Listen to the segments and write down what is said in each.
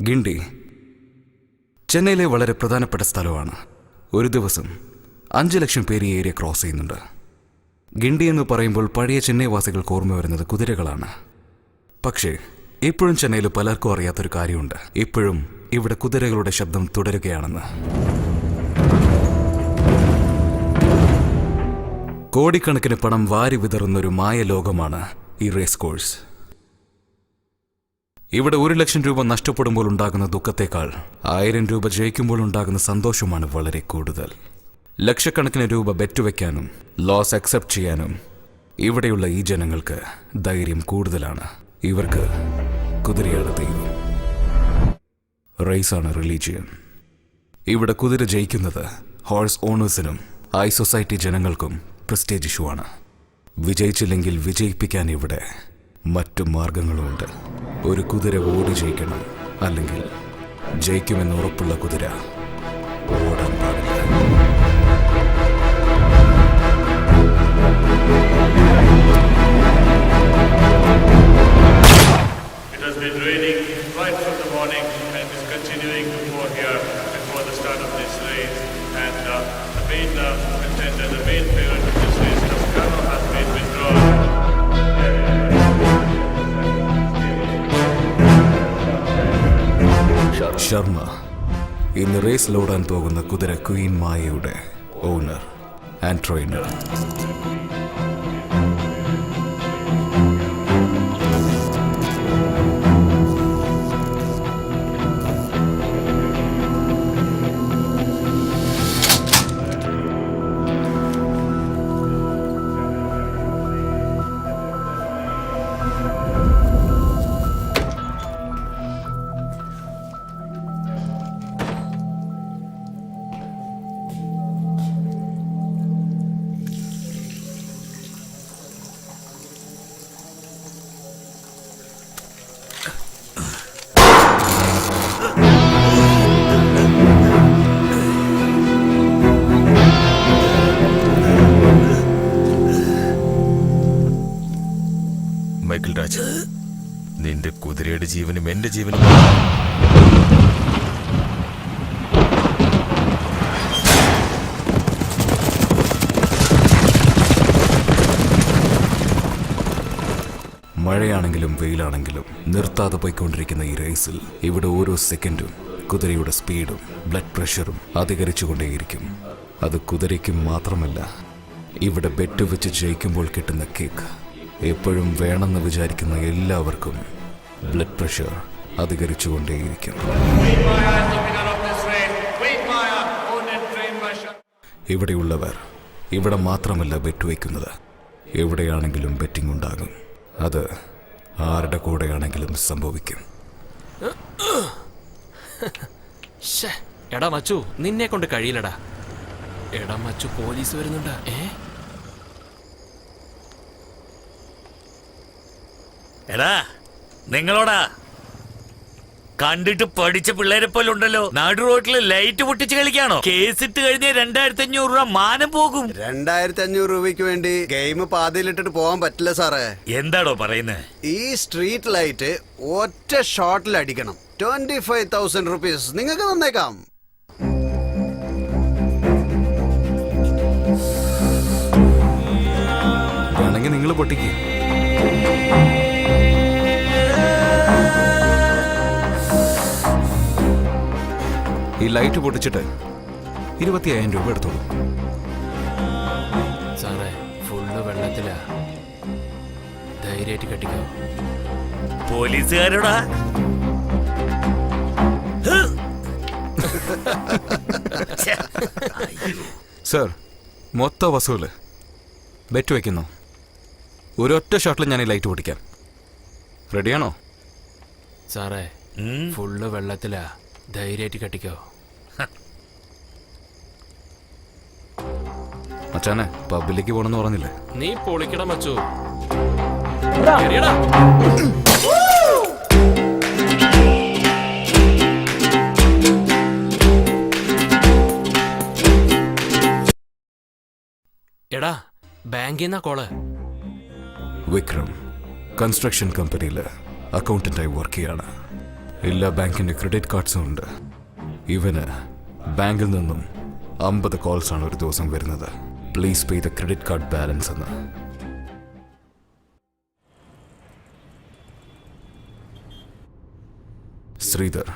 ഗിണ്ടി ചെന്നൈയിലെ വളരെ പ്രധാനപ്പെട്ട സ്ഥലമാണ്. ഒരു ദിവസം 5 ലക്ഷം പേര് ഈ ഏരിയ ക്രോസ് ചെയ്യുന്നുണ്ട്. ഗിണ്ടി എന്ന് പറയുമ്പോൾ പഴയ ചെന്നൈ വാസികൾക്ക് ഓർമ്മ വരുന്നത് കുതിരകളാണ്. പക്ഷേ ഇപ്പോഴും ചെന്നൈയിൽ പലർക്കും അറിയാത്തൊരു കാര്യമുണ്ട്. ഇപ്പോഴും ഇവിടെ കുതിരകളുടെ ശബ്ദം തുടരുകയാണെന്ന്. കോടിക്കണക്കിന് പണം വാരി വിതറുന്നൊരു മായ ലോകമാണ് ഈ റേസ് കോഴ്സ്. ഇവിടെ 1 ലക്ഷം രൂപ നഷ്ടപ്പെടുമ്പോൾ ഉണ്ടാകുന്ന ദുഃഖത്തേക്കാൾ 1000 രൂപ ജയിക്കുമ്പോൾ ഉണ്ടാകുന്ന സന്തോഷമാണ് വളരെ കൂടുതൽ. ലക്ഷക്കണക്കിന് രൂപ ബെറ്റ് വയ്ക്കാനും ലോസ് അക്സെപ്റ്റ് ചെയ്യാനും ഇവിടെയുള്ള ഈ ജനങ്ങൾക്ക് ധൈര്യം കൂടുതലാണ്. ഇവർക്ക് കുതിരയാണ് ദൈവം, റേസാണ് റിലീജിയൻ. ഇവിടെ കുതിര ജയിക്കുന്നത് ഹോഴ്സ് ഓണേഴ്സിനും ഹൈ സൊസൈറ്റി ജനങ്ങൾക്കും പ്രസ്റ്റേജ് ഇഷ്യൂ ആണ്. വിജയിച്ചില്ലെങ്കിൽ വിജയിപ്പിക്കാൻ ഇവിടെ മറ്റു മാർഗങ്ങളുമുണ്ട്. ഒരു കുതിര ഓടി ജയിക്കണം, അല്ലെങ്കിൽ ജയിക്കുമെന്ന് ഉറപ്പുള്ള കുതിര ഓടാൻ പാടില്ല. It has been raining right from the morning and it is continuing to pour here before the start of this race. And the main contender, the main favorite of this race, Toscano, has been withdrawn. Sharma ഇന്ന് റേസിലോടാൻ പോകുന്ന കുതിര queen മായയുടെ owner and trainer. Michael Raj, നിന്റെ കുതിരയുടെ ജീവനും എന്റെ ജീവനും മഴയാണെങ്കിലും വെയിലാണെങ്കിലും നിർത്താതെ പോയിക്കൊണ്ടിരിക്കുന്ന ഈ റേസിൽ ഇവിടെ ഓരോ സെക്കൻഡും കുതിരയുടെ സ്പീഡും ബ്ലഡ് പ്രഷറും അധികരിച്ചുകൊണ്ടേയിരിക്കും. അത് കുതിരയ്ക്കും മാത്രമല്ല, ഇവിടെ ബെറ്റ് വെച്ച് ജയിക്കുമ്പോൾ കിട്ടുന്ന കേക്ക് എപ്പോഴും വേണമെന്ന് വിചാരിക്കുന്ന എല്ലാവർക്കും ബ്ലഡ് പ്രഷർ അധികരിച്ചുകൊണ്ടേയിരിക്കും. ഇവിടെയുള്ളവർ ഇവിടെ മാത്രമല്ല ബെറ്റ് വയ്ക്കുന്നത്, എവിടെയാണെങ്കിലും ബെറ്റിംഗ് ഉണ്ടാകും. അത് ആരുടെ കൂടെയാണെങ്കിലും സംഭവിക്കും. എടാ മച്ചു, നിന്നെ കൊണ്ട് കഴിയില്ലടാ. എടാ മച്ചു, പോലീസ് വരുന്നുണ്ട്. എടാ നിങ്ങളോടാ, കണ്ടിട്ട് പഠിച്ച പിള്ളേരെ പോലെ ഉണ്ടല്ലോ. നാട് റോഡില് ലൈറ്റ് പൊട്ടിച്ച് കളിക്കാണോ? കേസിട്ട് കഴിഞ്ഞ 2500 രൂപ മാനം പോകും. 2500 രൂപയ്ക്ക് വേണ്ടി ഗെയിം പാതിയിലിട്ടിട്ട് പോകാൻ പറ്റില്ല സാറേ. എന്താടോ പറയുന്നത്? ഈ സ്ട്രീറ്റ് ലൈറ്റ് ഒറ്റ ഷോട്ടിൽ അടിക്കണം. 25,000 റുപ്പീസ് നിങ്ങൾക്ക് തന്നേക്കാം. വേണമെങ്കിൽ നിങ്ങൾ പൊട്ടിക്കുക. ഈ ലൈറ്റ് പൊട്ടിച്ചിട്ട് 25,000 രൂപ എടുത്തോളൂ. സാറേ, ഫുള്ള് വെള്ളത്തിലാ. ധൈര്യമായിട്ട് കെട്ടിക്കോ. പോലീസുകാരോടാ? സർ, മൊത്ത വസൂല് ബെറ്റ് വയ്ക്കുന്നു. ഒരൊറ്റ ഷോട്ടിൽ ഞാൻ ഈ ലൈറ്റ് പൊട്ടിക്കാം. റെഡിയാണോ? സാറേ, ഫുള്ള് വെള്ളത്തിലാ. ധൈര്യമായിട്ട് കെട്ടിക്കോ. അച്ഛനെ പബ്ബിലേക്ക് പോണെന്ന് പറഞ്ഞില്ലേ? നീ പൊളിക്കട മച്ചു. എടാ, ബാങ്കിൽ നിന്നാ കോള്. വിക്രം കൺസ്ട്രക്ഷൻ കമ്പനിയിൽ അക്കൗണ്ടന്റായി വർക്ക് ചെയ്യാണ്. എല്ലാ ബാങ്കിന്റെ ക്രെഡിറ്റ് കാർഡ്സും ഉണ്ട്. ഇവന് ബാങ്കിൽ നിന്നും 50 കോൾസ് ആണ് ഒരു ദിവസം വരുന്നത്. Please pay the credit card balance എന്ന്. ശ്രീധർ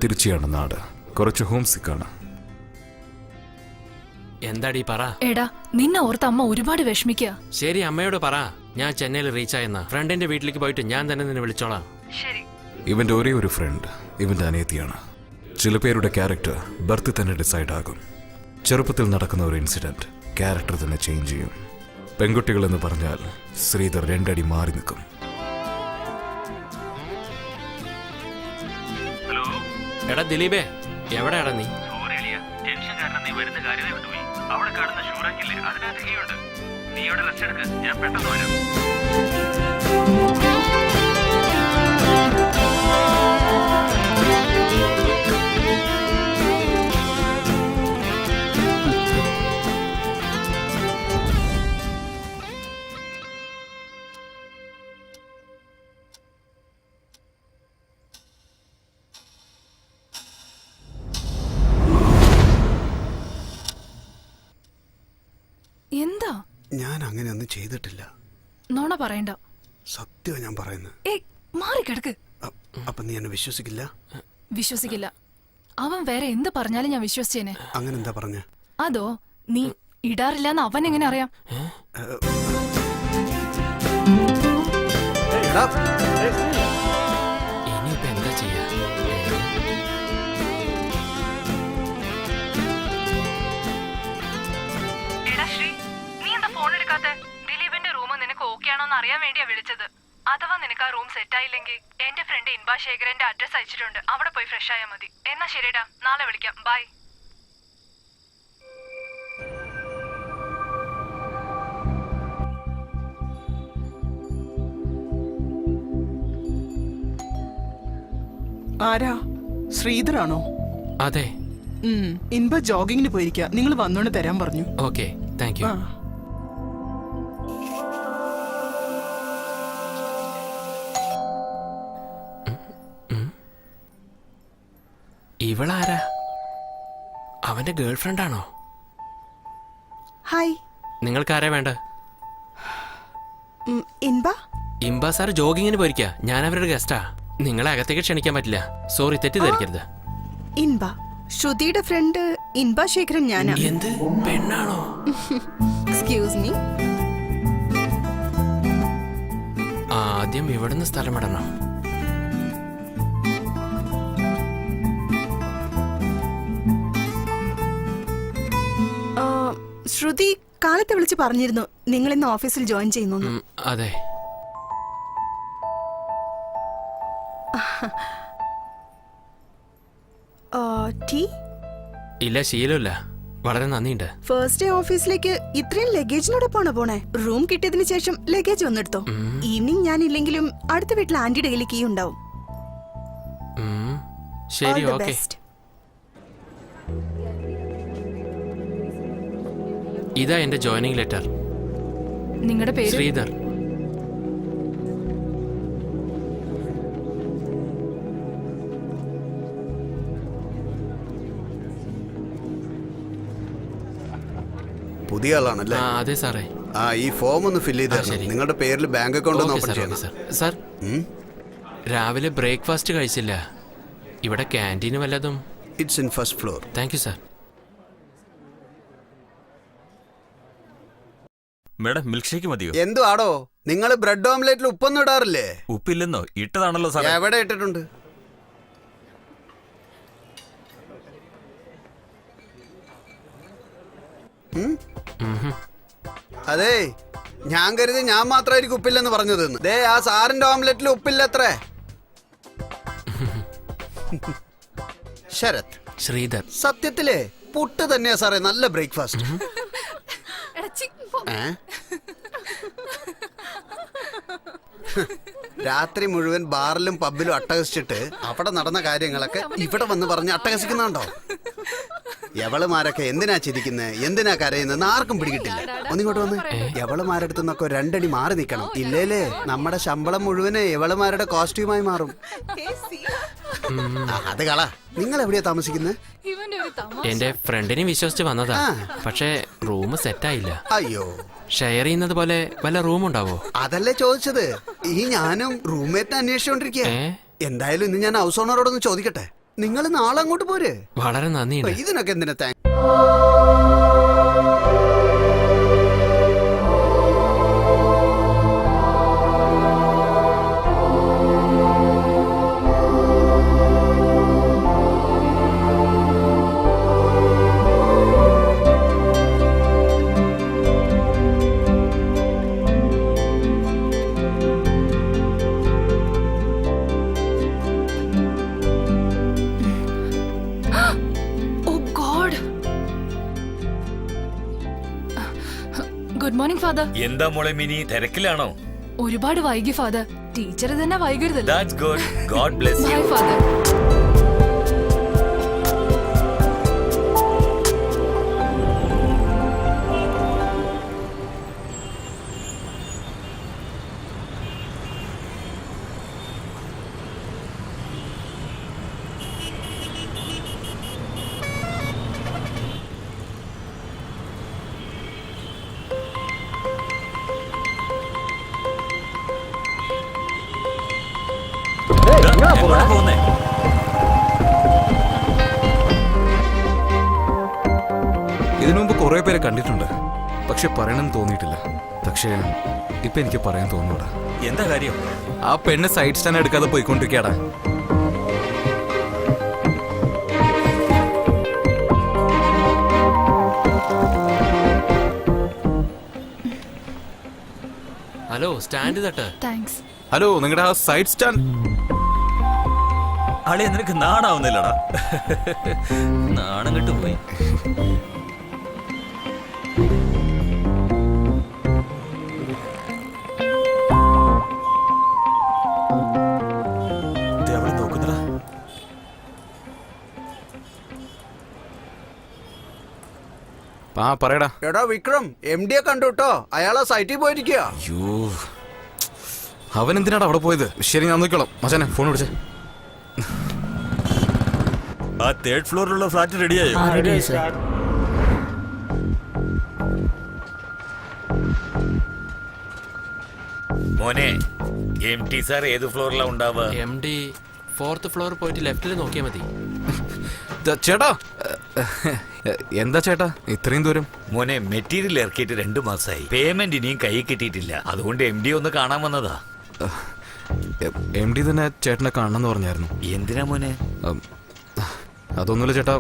തിരുച്ചിയാണ് നാട്. കുറച്ച് ഹോം സിക്കാണ്. എന്താടി പറ. എടാ നിന്നെ ഓർത്ത് അമ്മ ഒരുപാട് വിഷമിക്കുക. ശരി, അമ്മയോട് പറ ഞാൻ ചെന്നൈയിൽ റീച്ച് ആയെന്ന. ഫ്രണ്ടിന്റെ വീട്ടിലേക്ക് പോയിട്ട് ഞാൻ തന്നെ നിന്നെ വിളിച്ചോളാം. ഇവന്റെ ഒരേ ഒരു ഫ്രണ്ട് ഇവന്റെ അനിയത്തിയാണ്. ചില പേരുടെ ക്യാരക്ടർ ബർത്ത് തന്നെ ഡിസൈഡ് ആകും. ചെറുപ്പത്തിൽ നടക്കുന്ന ഒരു ഇൻസിഡന്റ് ക്യാരക്ടർ തന്നെ ചേഞ്ച് ചെയ്യും. പെൺകുട്ടികൾ എന്ന് പറഞ്ഞാൽ ശ്രീധർ 2 അടി മാറി നിൽക്കും. എടാ ദിലീപേ, എവിടെയാടാ നീ? എന്താ? ഞാൻ അങ്ങനെയൊന്നും ചെയ്തിട്ടില്ല. നോണ പറയണ്ട. സത്യമാണ് ഞാൻ പറയുന്നത്. ഏയ് മാറി കിടക്ക്. അപ്പൊ നീ എന്നെ വിശ്വസിക്കില്ല? വിശ്വസിക്കില്ല. അവൻ വേറെ എന്ത് പറഞ്ഞാലും ഞാൻ വിശ്വസിച്ചേനെ. അങ്ങനെ എന്താ പറഞ്ഞ? അതോ നീ ഇടാറില്ലെന്ന് അവൻ എങ്ങനെ അറിയാം? ഇനിയിപ്പോ എന്താ ചെയ്യാ? എടാ ശ്രീ, നീ എന്താ ഫോൺ എടുക്കാത്തെ? ദിലീപിന്റെ റൂം നിനക്ക് ഓക്കെ ആണോന്ന് അറിയാൻ വേണ്ടിയാ വിളിച്ചത്. അഥവാ നിനക്ക് ആ റൂം സെറ്റ് ആയില്ലെങ്കിൽ എന്റെ ഫ്രണ്ട് ഇൻബാശേഖരന്റെ അഡ്രസ് അയച്ചിട്ടുണ്ട്. അവിടെ പോയി ഫ്രഷ് ആയാൽ മതി. എന്നാ ശരിടാ, നാളെ വിളിക്കാം. ബൈ. ആരാ? ശ്രീധറാണോ? അതെ. ഇൻബ ജോഗിങ്ങിന് പോയിരിക്കുക. നിങ്ങൾ വന്നോണ്ട് തരാൻ പറഞ്ഞു. Okay, thank you. ആ. ഇവളാരാ? അവന്റെ ഗേൾഫ്രണ്ട് ആണോ? ഹായ്. നിങ്ങൾക്കാരാ വേണ്ട? ഇൻബ? ഇംബ സാർ ജോഗിങ്ങിന് പോയിരിക്കാ. ഞാൻ അവരുടെ ഗസ്റ്റാ. നിങ്ങളെ അകത്തേക്ക് ക്ഷണിക്കാൻ പറ്റില്ല. സോറി, തെറ്റിദ്ധരിക്കരുത്. ഇൻബ ശ്രുതിയുടെ ഫ്രണ്ട് ഇൻബ ശേഖരൻ ഞാനാ. എന്ത് പെണ്ണാണോ? Excuse me. ആദ്യം ഇവിടുന്ന് സ്ഥലം വിടണം. ശ്രുതി കാലത്തെ വിളിച്ച് പറഞ്ഞിരുന്നു നിങ്ങൾ ഇന്ന് ഓഫീസിൽ ജോയിൻ ചെയ്യുന്നു. അതെ. ടീ? ഇല്ല, ശീലമില്ല. വളരെ നന്ദിയുണ്ട്. ഫസ്റ്റ് ഡേ ഓഫീസിലേക്ക് ഇത്രയും ലഗേജിനോടൊപ്പമാണോ പോണേ? റൂം കിട്ടിയതിനു ശേഷം ലഗേജ് ഒന്നെടുത്തോ. ഈവനിങ് ഞാൻ ഇല്ലെങ്കിലും അടുത്ത വീട്ടിൽ ആന്റിയുടെ കയ്യിൽ കീ ഉണ്ടാവും. ശരി, All the ഓക്കെ. best. ഇതാ എന്റെ ജോയിനിങ് ലെറ്റർ. നിങ്ങളുടെ പേര്? ശ്രീധർ. പുതിയ ആളാണല്ലേ? അതെ സാറേ. ആ, ഈ ഫോം ഒന്ന് ഫില്ല് ചെയ്ത് ശരി. നിങ്ങളുടെ പേരിൽ ബാങ്ക് അക്കൗണ്ട് ഒന്ന് ഓക്കെ ഓപ്പൺ സാർ, ഓക്കെ ചെയ്യണം. സാർ. രാവിലെ ബ്രേക്ക്ഫാസ്റ്റ് കഴിച്ചില്ല. ഇവിടെ ക്യാൻറ്റീന് വല്ലതും? It's in first floor. Thank you sir. Madam, milk shake മതിയോ? എന്തു ആടോ, നിങ്ങൾ ബ്രെഡ് ഓംലെറ്റിൽ ഉപ്പൊന്നും ഇടാറില്ലേ? ഉപ്പില്ലെന്നോ? ഇട്ടതാണല്ലോ സാർ. എവിടെ ഇട്ടിട്ടുണ്ട്? അതെ, ഞാൻ കരുതി ഞാൻ മാത്രമായിരിക്കും ഉപ്പില്ലെന്ന് പറഞ്ഞതെന്ന്. ദേ, ആ സാറിന്റെ ഓംലെറ്റിൽ ഉപ്പില്ല അത്രേ. ശരത്, ശ്രീധർ. സത്യത്തിലേ പുട്ട് തന്നെയാ സാറേ നല്ല ബ്രേക്ക്ഫാസ്റ്റ്. രാത്രി മുഴുവൻ ബാറിലും പബ്ബിലും അട്ടഹസിച്ചിട്ട് അവിടെ നടന്ന കാര്യങ്ങളൊക്കെ ഇവിടെ വന്ന് പറഞ്ഞ് അട്ടഹസിക്കുന്നുണ്ടോ? എവളുമാരൊക്കെ എന്തിനാ ചിരിക്കുന്നത്, എന്തിനാ കരയുന്നത് ആർക്കും പിടികിട്ടില്ല. ഒന്നിങ്ങോട്ട് വന്ന് എവളുമാരടുത്ത് നിന്നൊക്കെ 2 അടി മാറി നിൽക്കണം. ഇല്ലേലേ നമ്മുടെ ശമ്പളം മുഴുവന് എവളുമാരുടെ കോസ്റ്റ്യൂമായി മാറും. അത് കള. നിങ്ങൾ എവിടെയാ താമസിക്കുന്നത്? എന്റെ ഫ്രണ്ടിനെ വിശ്വസിച്ച് വന്നതാ. പക്ഷേ റൂം സെറ്റായില്ല. അയ്യോ, ഷെയർ ചെയ്യുന്നത് പോലെ വല്ല റൂം ഉണ്ടാവോ? അതല്ലേ ചോദിച്ചത്. ഈ ഞാനും റൂംമേറ്റിനെ അന്വേഷിച്ചോണ്ടിരിക്കുക. എന്തായാലും ഇന്ന് ഞാൻ ഹൗസ് ഓണറോടൊന്ന് ചോദിക്കട്ടെ. നിങ്ങൾ നാളെ അങ്ങോട്ട് പോര്. വളരെ നന്ദിയുണ്ട്. ഇതിനൊക്കെ എന്തിനാ താങ്ക്. Good morning father. എന്താ മോളെ മിനി, തിരക്കിലാണോ? ഒരുപാട് വൈകി ഫാദർ. ടീച്ചർ തന്നെ വൈകരുതല്ലോ. That's good. God bless you. Bye father. എങ്ങോട്ടാ പോകുന്നേ? ഇതിനു മുമ്പ് കുറെ പേരെ കണ്ടിട്ടുണ്ട്, പക്ഷെ പറയണമെന്ന് തോന്നിയിട്ടില്ല. പക്ഷേ ഇപ്പൊ എനിക്ക് പറയാൻ തോന്നൂടാ. എന്താ കാര്യം? ആ പെണ്ണ് സൈഡ് സ്റ്റാൻഡ് എടുക്കാതെ പോയിക്കൊണ്ടിരിക്കടാ. ഹലോ, സ്റ്റാൻഡ് തട്ട്. താങ്ക്സ്. ഹലോ, നിങ്ങളുടെ ആ സൈഡ് സ്റ്റാൻഡ്. അളിയ നിനക്ക് നാണാവുന്നില്ലടാ. നാണം കെട്ടു പോയി. നോക്കുന്നടാ. ആ പറയടാ. എടാ വിക്രം, MD കണ്ടു കേട്ടോ. അയാളെ സൈറ്റിൽ പോയിരിക്കുക. അയ്യോ, അവൻ എന്തിനാണ് അവിടെ പോയത്? ശരി, ഞാൻ നോക്കിക്കോളാം. മച്ചാനെ ഫോൺ വിളിച്ചേ. ആ 3rd ഫ്ലോറിലുള്ള ഫ്ലാറ്റ് റെഡിയായോ? മോനെ, MT സാർ ഏത് ഫ്ലോറിലാ ഉണ്ടാവുക? MD 4th ഫ്ലോർ പോയിട്ട് ലെഫ്റ്റിൽ നോക്കിയാൽ മതി. ചേട്ടാ, എന്താ ചേട്ടാ ഇത്രയും ദൂരം? മോനെ, മെറ്റീരിയൽ ഇറക്കിയിട്ട് 2 മാസമായി. പേയ്മെന്റ് ഇനിയും കൈ കിട്ടിയിട്ടില്ല. അതുകൊണ്ട് MD ഒന്ന് കാണാൻ വന്നതാ. MD തന്നെ ചേട്ടനെ കാണണമെന്ന് പറഞ്ഞായിരുന്നു. എന്തിനാ മോനെ? അതൊന്നുമില്ല ചേട്ടാ,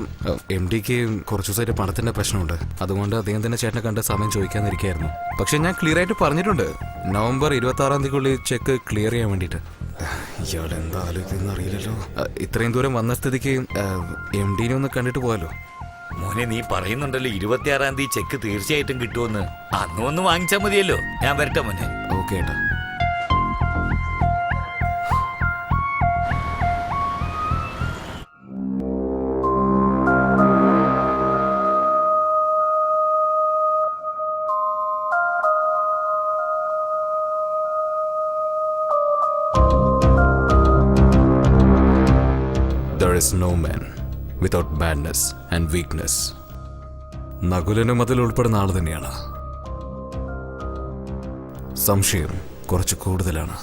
MDക്ക് കുറച്ചു ദിവസമായിട്ട് പണത്തിന്റെ പ്രശ്നമുണ്ട്. അതുകൊണ്ട് അദ്ദേഹം തന്നെ ചേട്ടനെ കണ്ട് സമയം ചോദിക്കാന്നിരിക്കായിരുന്നു. പക്ഷെ ഞാൻ ക്ലിയർ ആയിട്ട് പറഞ്ഞിട്ടുണ്ട്, നവംബർ 26-ാം തീയതിക്കുള്ളിൽ ചെക്ക് ക്ലിയർ ചെയ്യാൻ വേണ്ടിയിട്ട്. ഇയാൾ എന്താ ആലോചിക്കുന്ന അറിയില്ലല്ലോ. ഇത്രയും ദൂരം വന്ന സ്ഥിതിക്ക് MDനെ ഒന്ന് കണ്ടിട്ട് പോയാലോ? മോനെ, നീ പറയുന്നുണ്ടല്ലോ 26-ാം തീയതി ചെക്ക് തീർച്ചയായിട്ടും കിട്ടുമെന്ന്. അന്ന് ഒന്ന് വാങ്ങിച്ചാൽ മതിയല്ലോ. ഞാൻ വരട്ടെ മോനെ. ഓക്കെ ഏട്ടാ. There is no man without badness and weakness. നകുലനും അതിൽ ഉൾപ്പെടുന്ന ആൾ തന്നെയാണ്. സംശയം കുറച്ച് കൂടുതലാണ്.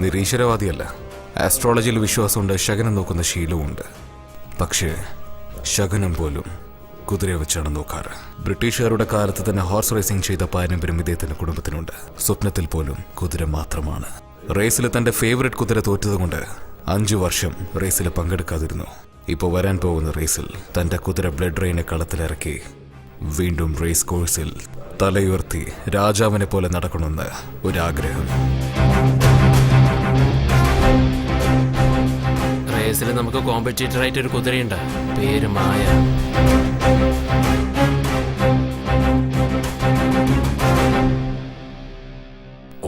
നിരീശ്വരവാദിയല്ല. ആസ്ട്രോളജിയിൽ വിശ്വാസമുണ്ട്, ശകനം നോക്കുന്ന ശീലവുമുണ്ട്. പക്ഷേ ശകനം പോലും കുതിരയെ വെച്ചാണ് നോക്കാറ്. ബ്രിട്ടീഷുകാരുടെ കാലത്ത് തന്നെ ഹോർസ് റേസിംഗ് ചെയ്ത പാരമ്പര്യം ഇദ്ദേഹത്തിന്റെ കുടുംബത്തിനുണ്ട്. സ്വപ്നത്തിൽ പോലും കുതിര മാത്രമാണ്. റേസിൽ തന്റെ ഫേവറേറ്റ് കുതിര തോറ്റതുകൊണ്ട് 5 വർഷം റേസിൽ പങ്കെടുക്കാതിരുന്നു. ഇപ്പോൾ വരാൻ പോകുന്ന റേസിൽ തന്റെ കുതിര ബ്ലഡ് റെയിനെ കളത്തിലിറക്കി വീണ്ടും റേസ് കോഴ്സിൽ തലയുയർത്തി രാജാവിനെ പോലെ നടക്കണമെന്ന് ഒരാഗ്രഹം. റേസിൽ നമുക്ക് കോമ്പറ്റീറ്റർ ആയിട്ട് ഒരു കുതിരയുണ്ട്, പേര് മായ.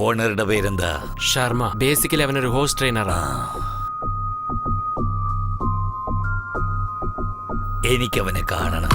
ഓണറുടെ പേരെന്താ? ശർമ്മ. ബേസിക്കലി അവനൊരു ഹോഴ്സ് ട്രെയിനറാ. എനിക്കവനെ കാണണം.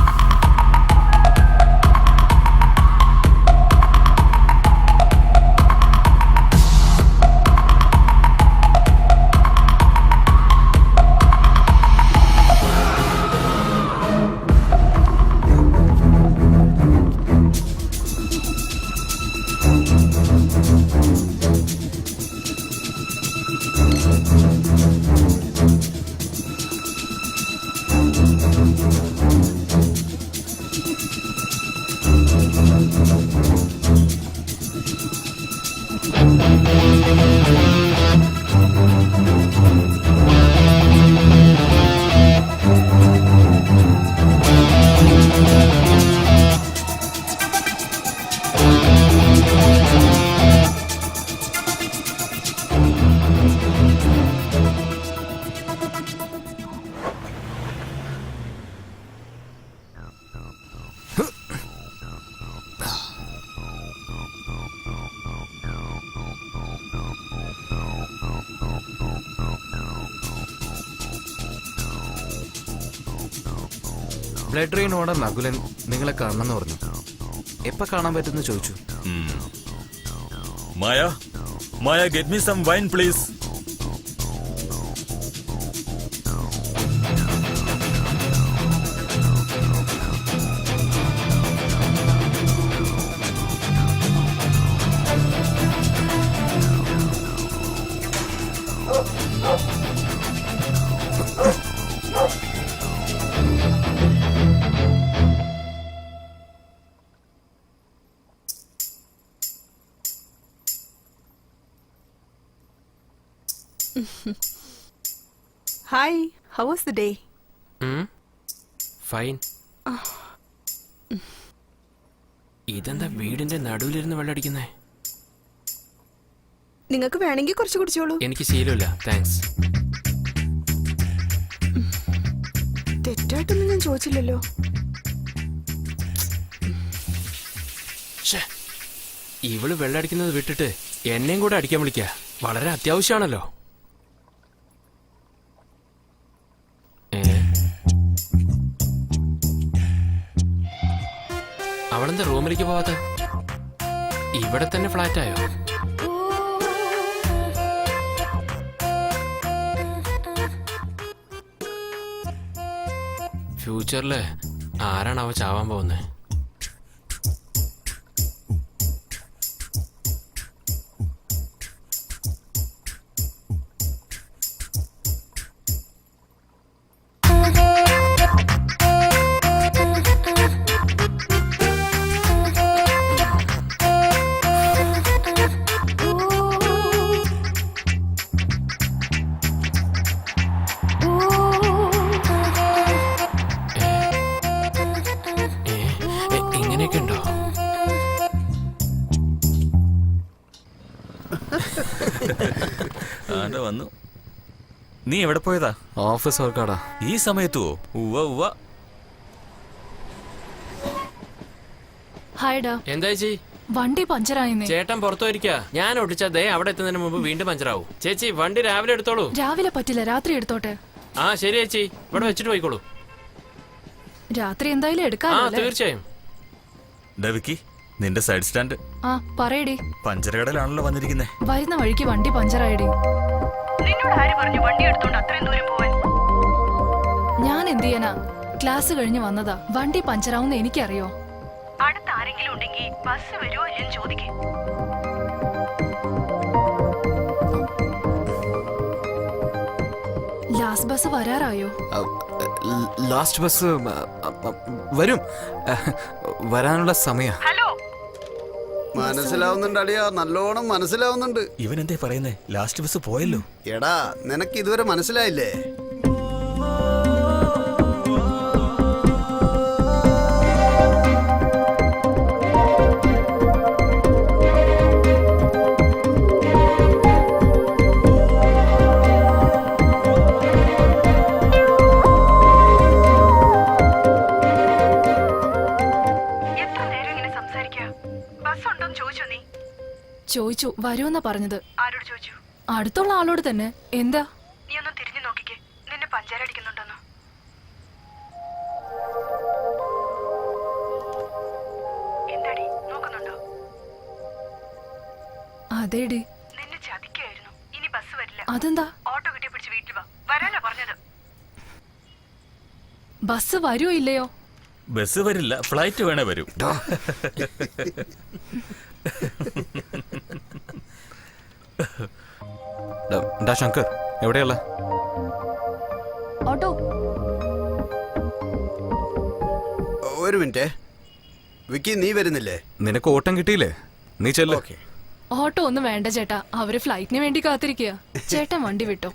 ബ്ലഡ് റെയിൻ ഓർഡർ നകുലൻ നിങ്ങളെ കാണണമെന്ന് പറഞ്ഞു. എപ്പോ കാണാൻ പറ്റുമെന്ന് ചോദിച്ചു. Maya Maya get me some wine please. Hi, how was the day? Fine. ഇതെന്താ വീടിന്റെ നടുവിലിരുന്ന് വെള്ളമടിക്കുന്നേ? നിങ്ങൾക്ക് വേണമെങ്കിൽ കുറച്ച് കുടിച്ചോളൂ. എനിക്ക് ശീലമില്ല, താങ്ക്സ്. തെറ്റായിട്ടൊന്നും ഞാൻ ചോദിച്ചില്ലല്ലോ. ഇവള് വെള്ളമടിക്കുന്നത് വിട്ടിട്ട് എന്നെയും കൂടെ അടിക്കാൻ വിളിക്കുക വളരെ അത്യാവശ്യമാണല്ലോ. അവളെന്താ റൂമിലേക്ക് പോവാത്ത? ഇവിടെ തന്നെ ഫ്ലാറ്റായോ? ഫ്യൂച്ചറില് ആരാണ് അവ ചാവാൻ പോകുന്നത്? ഇങ്ങനെയൊക്കെ ഉണ്ടോ? വന്നു. നീ എവിടെ പോയതാ? ഓഫീസ് വർക്കാടാ. ഈ സമയത്തോ? ഉവ്വ ഉവ്വ. ഹായ്ഡാ. എന്താ ചേച്ചി? വണ്ടി പഞ്ചറായിന്നേ. ചേട്ടൻ പുറത്തു വരിക്കാ. ഞാൻ ഒടിച്ചതേ അവിടെ എത്തുന്നതിന് മുമ്പ് വീണ്ടും പഞ്ചറാവും. ചേച്ചി വണ്ടി രാവിലെ എടുത്തോളൂ. രാവിലെ പറ്റില്ല, രാത്രി എടുത്തോട്ടെ. ആ ശരി ചേച്ചി, ഇവിടെ വെച്ചിട്ട് പോയിക്കോളൂ. രാത്രി എന്തായാലും ആ എടുക്കാമല്ലോ. തീർച്ചയായും. ഡവിക്കി, നിന്റെ സൈഡ് സ്റ്റാൻഡ്. ആ പറയടി. പഞ്ചരകടലാണല്ലോ വന്നിരിക്കുന്നേ. വരുന്ന വഴിക്ക് വണ്ടി പഞ്ചറായിടി. നിന്നോട് ആര് പറഞ്ഞു വണ്ടി എടുത്തോണ്ട് അത്രയും ദൂരം പോവാൻ? ഞാൻ എന്ത് ചെയ്യാനാ? ക്ലാസ് കഴിഞ്ഞ് വന്നതാ. വണ്ടി പഞ്ചറാവുന്ന എനിക്കറിയോ. അടുത്ത് ആരെങ്കിലും ഉണ്ടെങ്കിൽ ബസ് വരുമോ എന്ന് ചോദിക്കും. ലാസ്റ്റ് ബസ് വരാറായോ? ലാസ്റ്റ് ബസ് വരും. വരാനുള്ള സമയ. ഹലോ, മനസ്സിലാവുന്നുണ്ട് അളിയാ, നല്ലോണം മനസ്സിലാവുന്നുണ്ട്. ഇവൻ എന്തേ പറയുന്നേ? ലാസ്റ്റ് ബസ് പോയല്ലോ. എടാ, നിനക്ക് ഇതുവരെ മനസ്സിലായില്ലേ? എത്ര നേരം ഇങ്ങനെ സംസാരിക്കാ? ബസ് ഉണ്ടോന്ന് ചോദിച്ചോ നീ? ചോദിച്ചു, വരുമെന്നാ പറഞ്ഞത്. ആരോട് ചോദിച്ചു? അടുത്തുള്ള ആളോട് തന്നെ. എന്താ? നീ ഒന്ന് തിരിഞ്ഞു നോക്കിക്കേ, നിന്നെ പഞ്ചാരടിക്കുന്നുണ്ടോന്ന്. എന്താടി നോക്കുന്നുണ്ടോ? അതേടി. നിന്നെ ചതിക്കായിരുന്നു. ഇനി ബസ് വരില്ല. അതെന്താ? ഓട്ടോ കിട്ടി പിടിച്ച് വീട്ടിൽ വാ. വരാനാ പറഞ്ഞത്. ബസ് വരുമോ ഇല്ലയോ? ബസ് വരില്ല, ഫ്ലൈറ്റ് വേണേ വരും. ശങ്കർ എവിടെയുള്ള? ഓട്ടോ. ഒരു മിനിറ്റ്, വിക്കി നീ വരുന്നില്ലേ? നിനക്ക് ഓട്ടം കിട്ടിയില്ലേ? നീ ചെല്ല്. ഓട്ടോ ഒന്നും വേണ്ട ചേട്ടാ, അവര് ഫ്ലൈറ്റിന് വേണ്ടി കാത്തിരിക്കുക. ചേട്ടൻ വണ്ടി വിട്ടോ.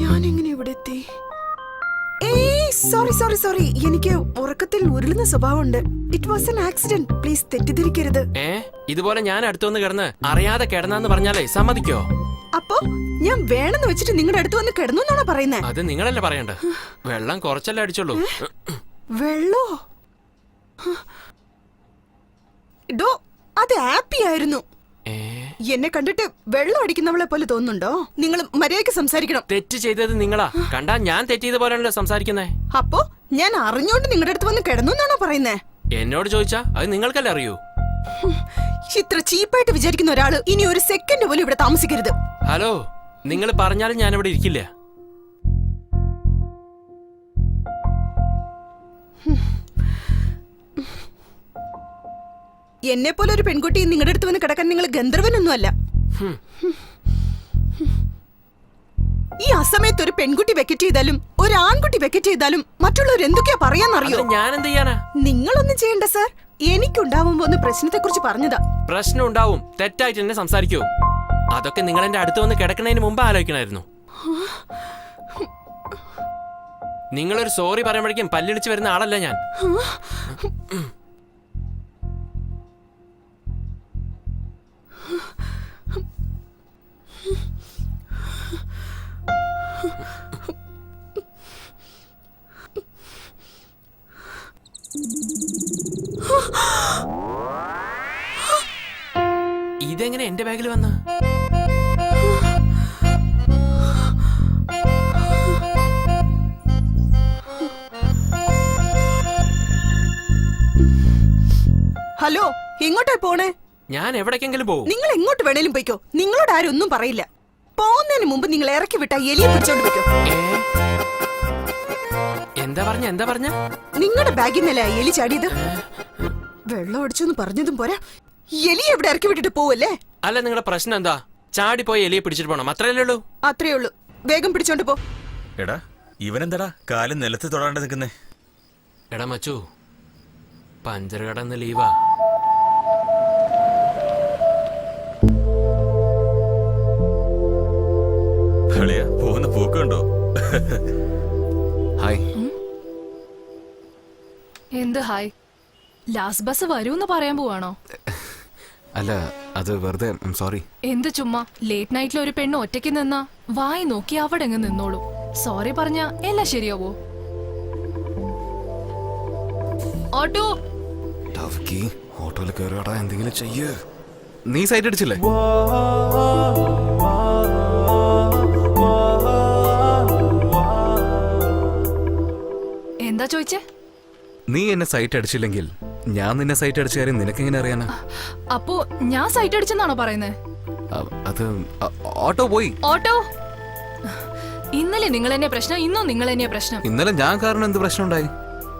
ഞാനെങ്ങനെ ഇവിടെ എത്തി? സോറി, എനിക്ക് ഉറക്കത്തിൽ ഉരുളുന്ന സ്വഭാവമുണ്ട്. It was an accident. Please തെറ്റിദ്ധരിക്കരുത്. ഇതുപോലെ ഞാൻ അടുത്തുവന്ന് കിടന്ന് അറിയാതെ കിടന്നാന്ന് പറഞ്ഞാലേ സമ്മതിക്കോ? അപ്പോ ഞാൻ വേണമെന്ന് വെച്ചിട്ട് നിങ്ങളുടെ അടുത്ത് വന്ന് കിടന്നു എന്നാണോ പറയുന്നേ? അത് നിങ്ങളല്ലേ പറയണ്ട. വെള്ളം കുറച്ചല്ലേ അടിച്ചുള്ളൂ. വെള്ളോ? ഡോ, അത് ഹാപ്പി ആയിരുന്നു. എന്നെ കണ്ടിട്ട് വെള്ളം അടിക്കുന്നവളെ പോലെ തോന്നുന്നുണ്ടോ? നിങ്ങൾ മര്യാദയ്ക്ക് സംസാരിക്കണം. തെറ്റ് ചെയ്തത് നിങ്ങളാ. കണ്ടാ ഞാൻ തെറ്റ് ചെയ്ത പോലെയാണല്ലോ സംസാരിക്കുന്നേ. അപ്പോ ഞാൻ അറിഞ്ഞോണ്ട് നിങ്ങളുടെ അടുത്ത് വന്ന് കിടന്നു എന്നാണോ പറയുന്നേ? എന്നോട് ചോദിച്ചാ അത് നിങ്ങൾക്കല്ലേ അറിയൂ. ഇത്ര ചീപ്പായിട്ട് വിചാരിക്കുന്ന ഒരാള് ഇനി ഒരു സെക്കൻഡ് പോലും ഇവിടെ താമസിക്കരുത്. ഹലോ, നിങ്ങൾ പറഞ്ഞാലും ഞാൻ ഇവിടെ ഇരിക്കില്ല. എന്നെ പോലെ ഒരു പെൺകുട്ടി നിങ്ങളുടെ അടുത്ത് വന്ന് കിടക്കാൻ നിങ്ങൾ ഗന്ധർവനൊന്നും അല്ല. ഈ അസമയത്ത് ഒരു പെൺകുട്ടി വെക്കറ്റ് ചെയ്താലും ഒരു ആൺകുട്ടി വെക്കറ്റ് ചെയ്താലും മറ്റുള്ളവർ എന്തൊക്കെയാ പറയാന്നറിയോ? ഞാൻ എന്ത് ചെയ്യാനാ? നിങ്ങളൊന്നും ചെയ്യണ്ട സാർ. എനിക്കുണ്ടാവുമ്പോ ഒന്ന് പ്രശ്നത്തെ കുറിച്ച് പറഞ്ഞതാ. പ്രശ്നം ഉണ്ടാവും. തെറ്റായിട്ട് എന്നെ സംസാരിക്കൂ. അതൊക്കെ നിങ്ങൾ എന്റെ അടുത്ത് വന്ന് കിടക്കുന്നതിന് മുമ്പ് ആലോചിക്കണമായിരുന്നു. നിങ്ങളൊരു സോറി പറയുമ്പോഴേക്കും പല്ലിടിച്ച് വരുന്ന ആളല്ല ഞാൻ. ഇതെങ്ങനെ എന്റെ ബാഗിൽ വന്ന? ഹലോ, എങ്ങോട്ടാ പോണേ? ഞാൻ എവിടേക്കെങ്കിലും പോകും. നിങ്ങൾ എങ്ങോട്ട് വേണേലും പോയിക്കോ. നിങ്ങളോട് ആരും ഒന്നും പറയില്ല. പോകുന്നതിന് മുമ്പ് നിങ്ങൾ ഇറക്കി വിട്ടാ എലിയെ പിടിച്ചോണ്ട് പോയിക്കോ. എന്താ പറഞ്ഞ? നിങ്ങളുടെ ബാഗിൽ നിന്നല്ലേ എലി ചാടിയത്? വെള്ളം അടിച്ചെന്ന് പറഞ്ഞതും പോരാ, എലി എവിടെ ഇറക്കി വിട്ടിട്ട് പോവല്ലേ? അല്ല, നിങ്ങളുടെ പ്രശ്നം എന്താ? ചാടിപ്പോയി എലിയെ പിടിച്ചിട്ട് പോണം, അത്രയല്ലേ ഉള്ളൂ? അത്രേ ഉള്ളൂ. വേഗം പിടിച്ചോണ്ട് പോ. എടാ, ഇവനെന്താടാ കാല് നിലത്ത് തൊടാണ്ട് നിൽക്കുന്നേ? എടാ മച്ചു, പഞ്ചർ കടന്ന് ലീവാ. പോകുന്ന പോക്കുണ്ടോ? ഹായ്. എന്ത് ഹായ്? ലാസ്റ്റ് ബസ് വരൂന്ന് പറയാൻ പോവാണോ? അല്ല, അത് വെറുതെ. സോറി. എന്ത് ചുമ്മാ? ലേറ്റ് നൈറ്റിൽ ഒരു പെണ്ണ് ഒറ്റയ്ക്ക് നിന്നാ വായി നോക്കി അവിടെ അങ്ങ് നിന്നോളൂ. സോറി പറഞ്ഞ എല്ലാം ശരിയാവോ? ഓട്ടോ ഓട്ടോയിൽ കയറിയോടാ, എന്തെങ്കിലും ചെയ്യ്. നീ സൈറ്റ് അടിച്ചില്ലേ? എന്താ ചോദിച്ചേ? നീ എന്നെ സൈറ്റ് അടിച്ചില്ലെങ്കിൽ ഞാൻ നിന്നെ സൈറ്റ് അടിച്ച കാര്യം നിനക്കെങ്ങനെ അറിയാനാ? അപ്പോ ഞാൻ സൈറ്റ് അടിച്ചെന്നാണോ പറയുന്നേ? അത് ഓട്ടോ പോയി. ഓട്ടോ? ഇന്നലെ നിങ്ങൾ എന്നെ പ്രശ്നം, ഇന്നും നിങ്ങൾ എന്നെ പ്രശ്നം. ഇന്നലെ ഞാൻ കാരണം എന്ത് പ്രശ്നം ഉണ്ടായി?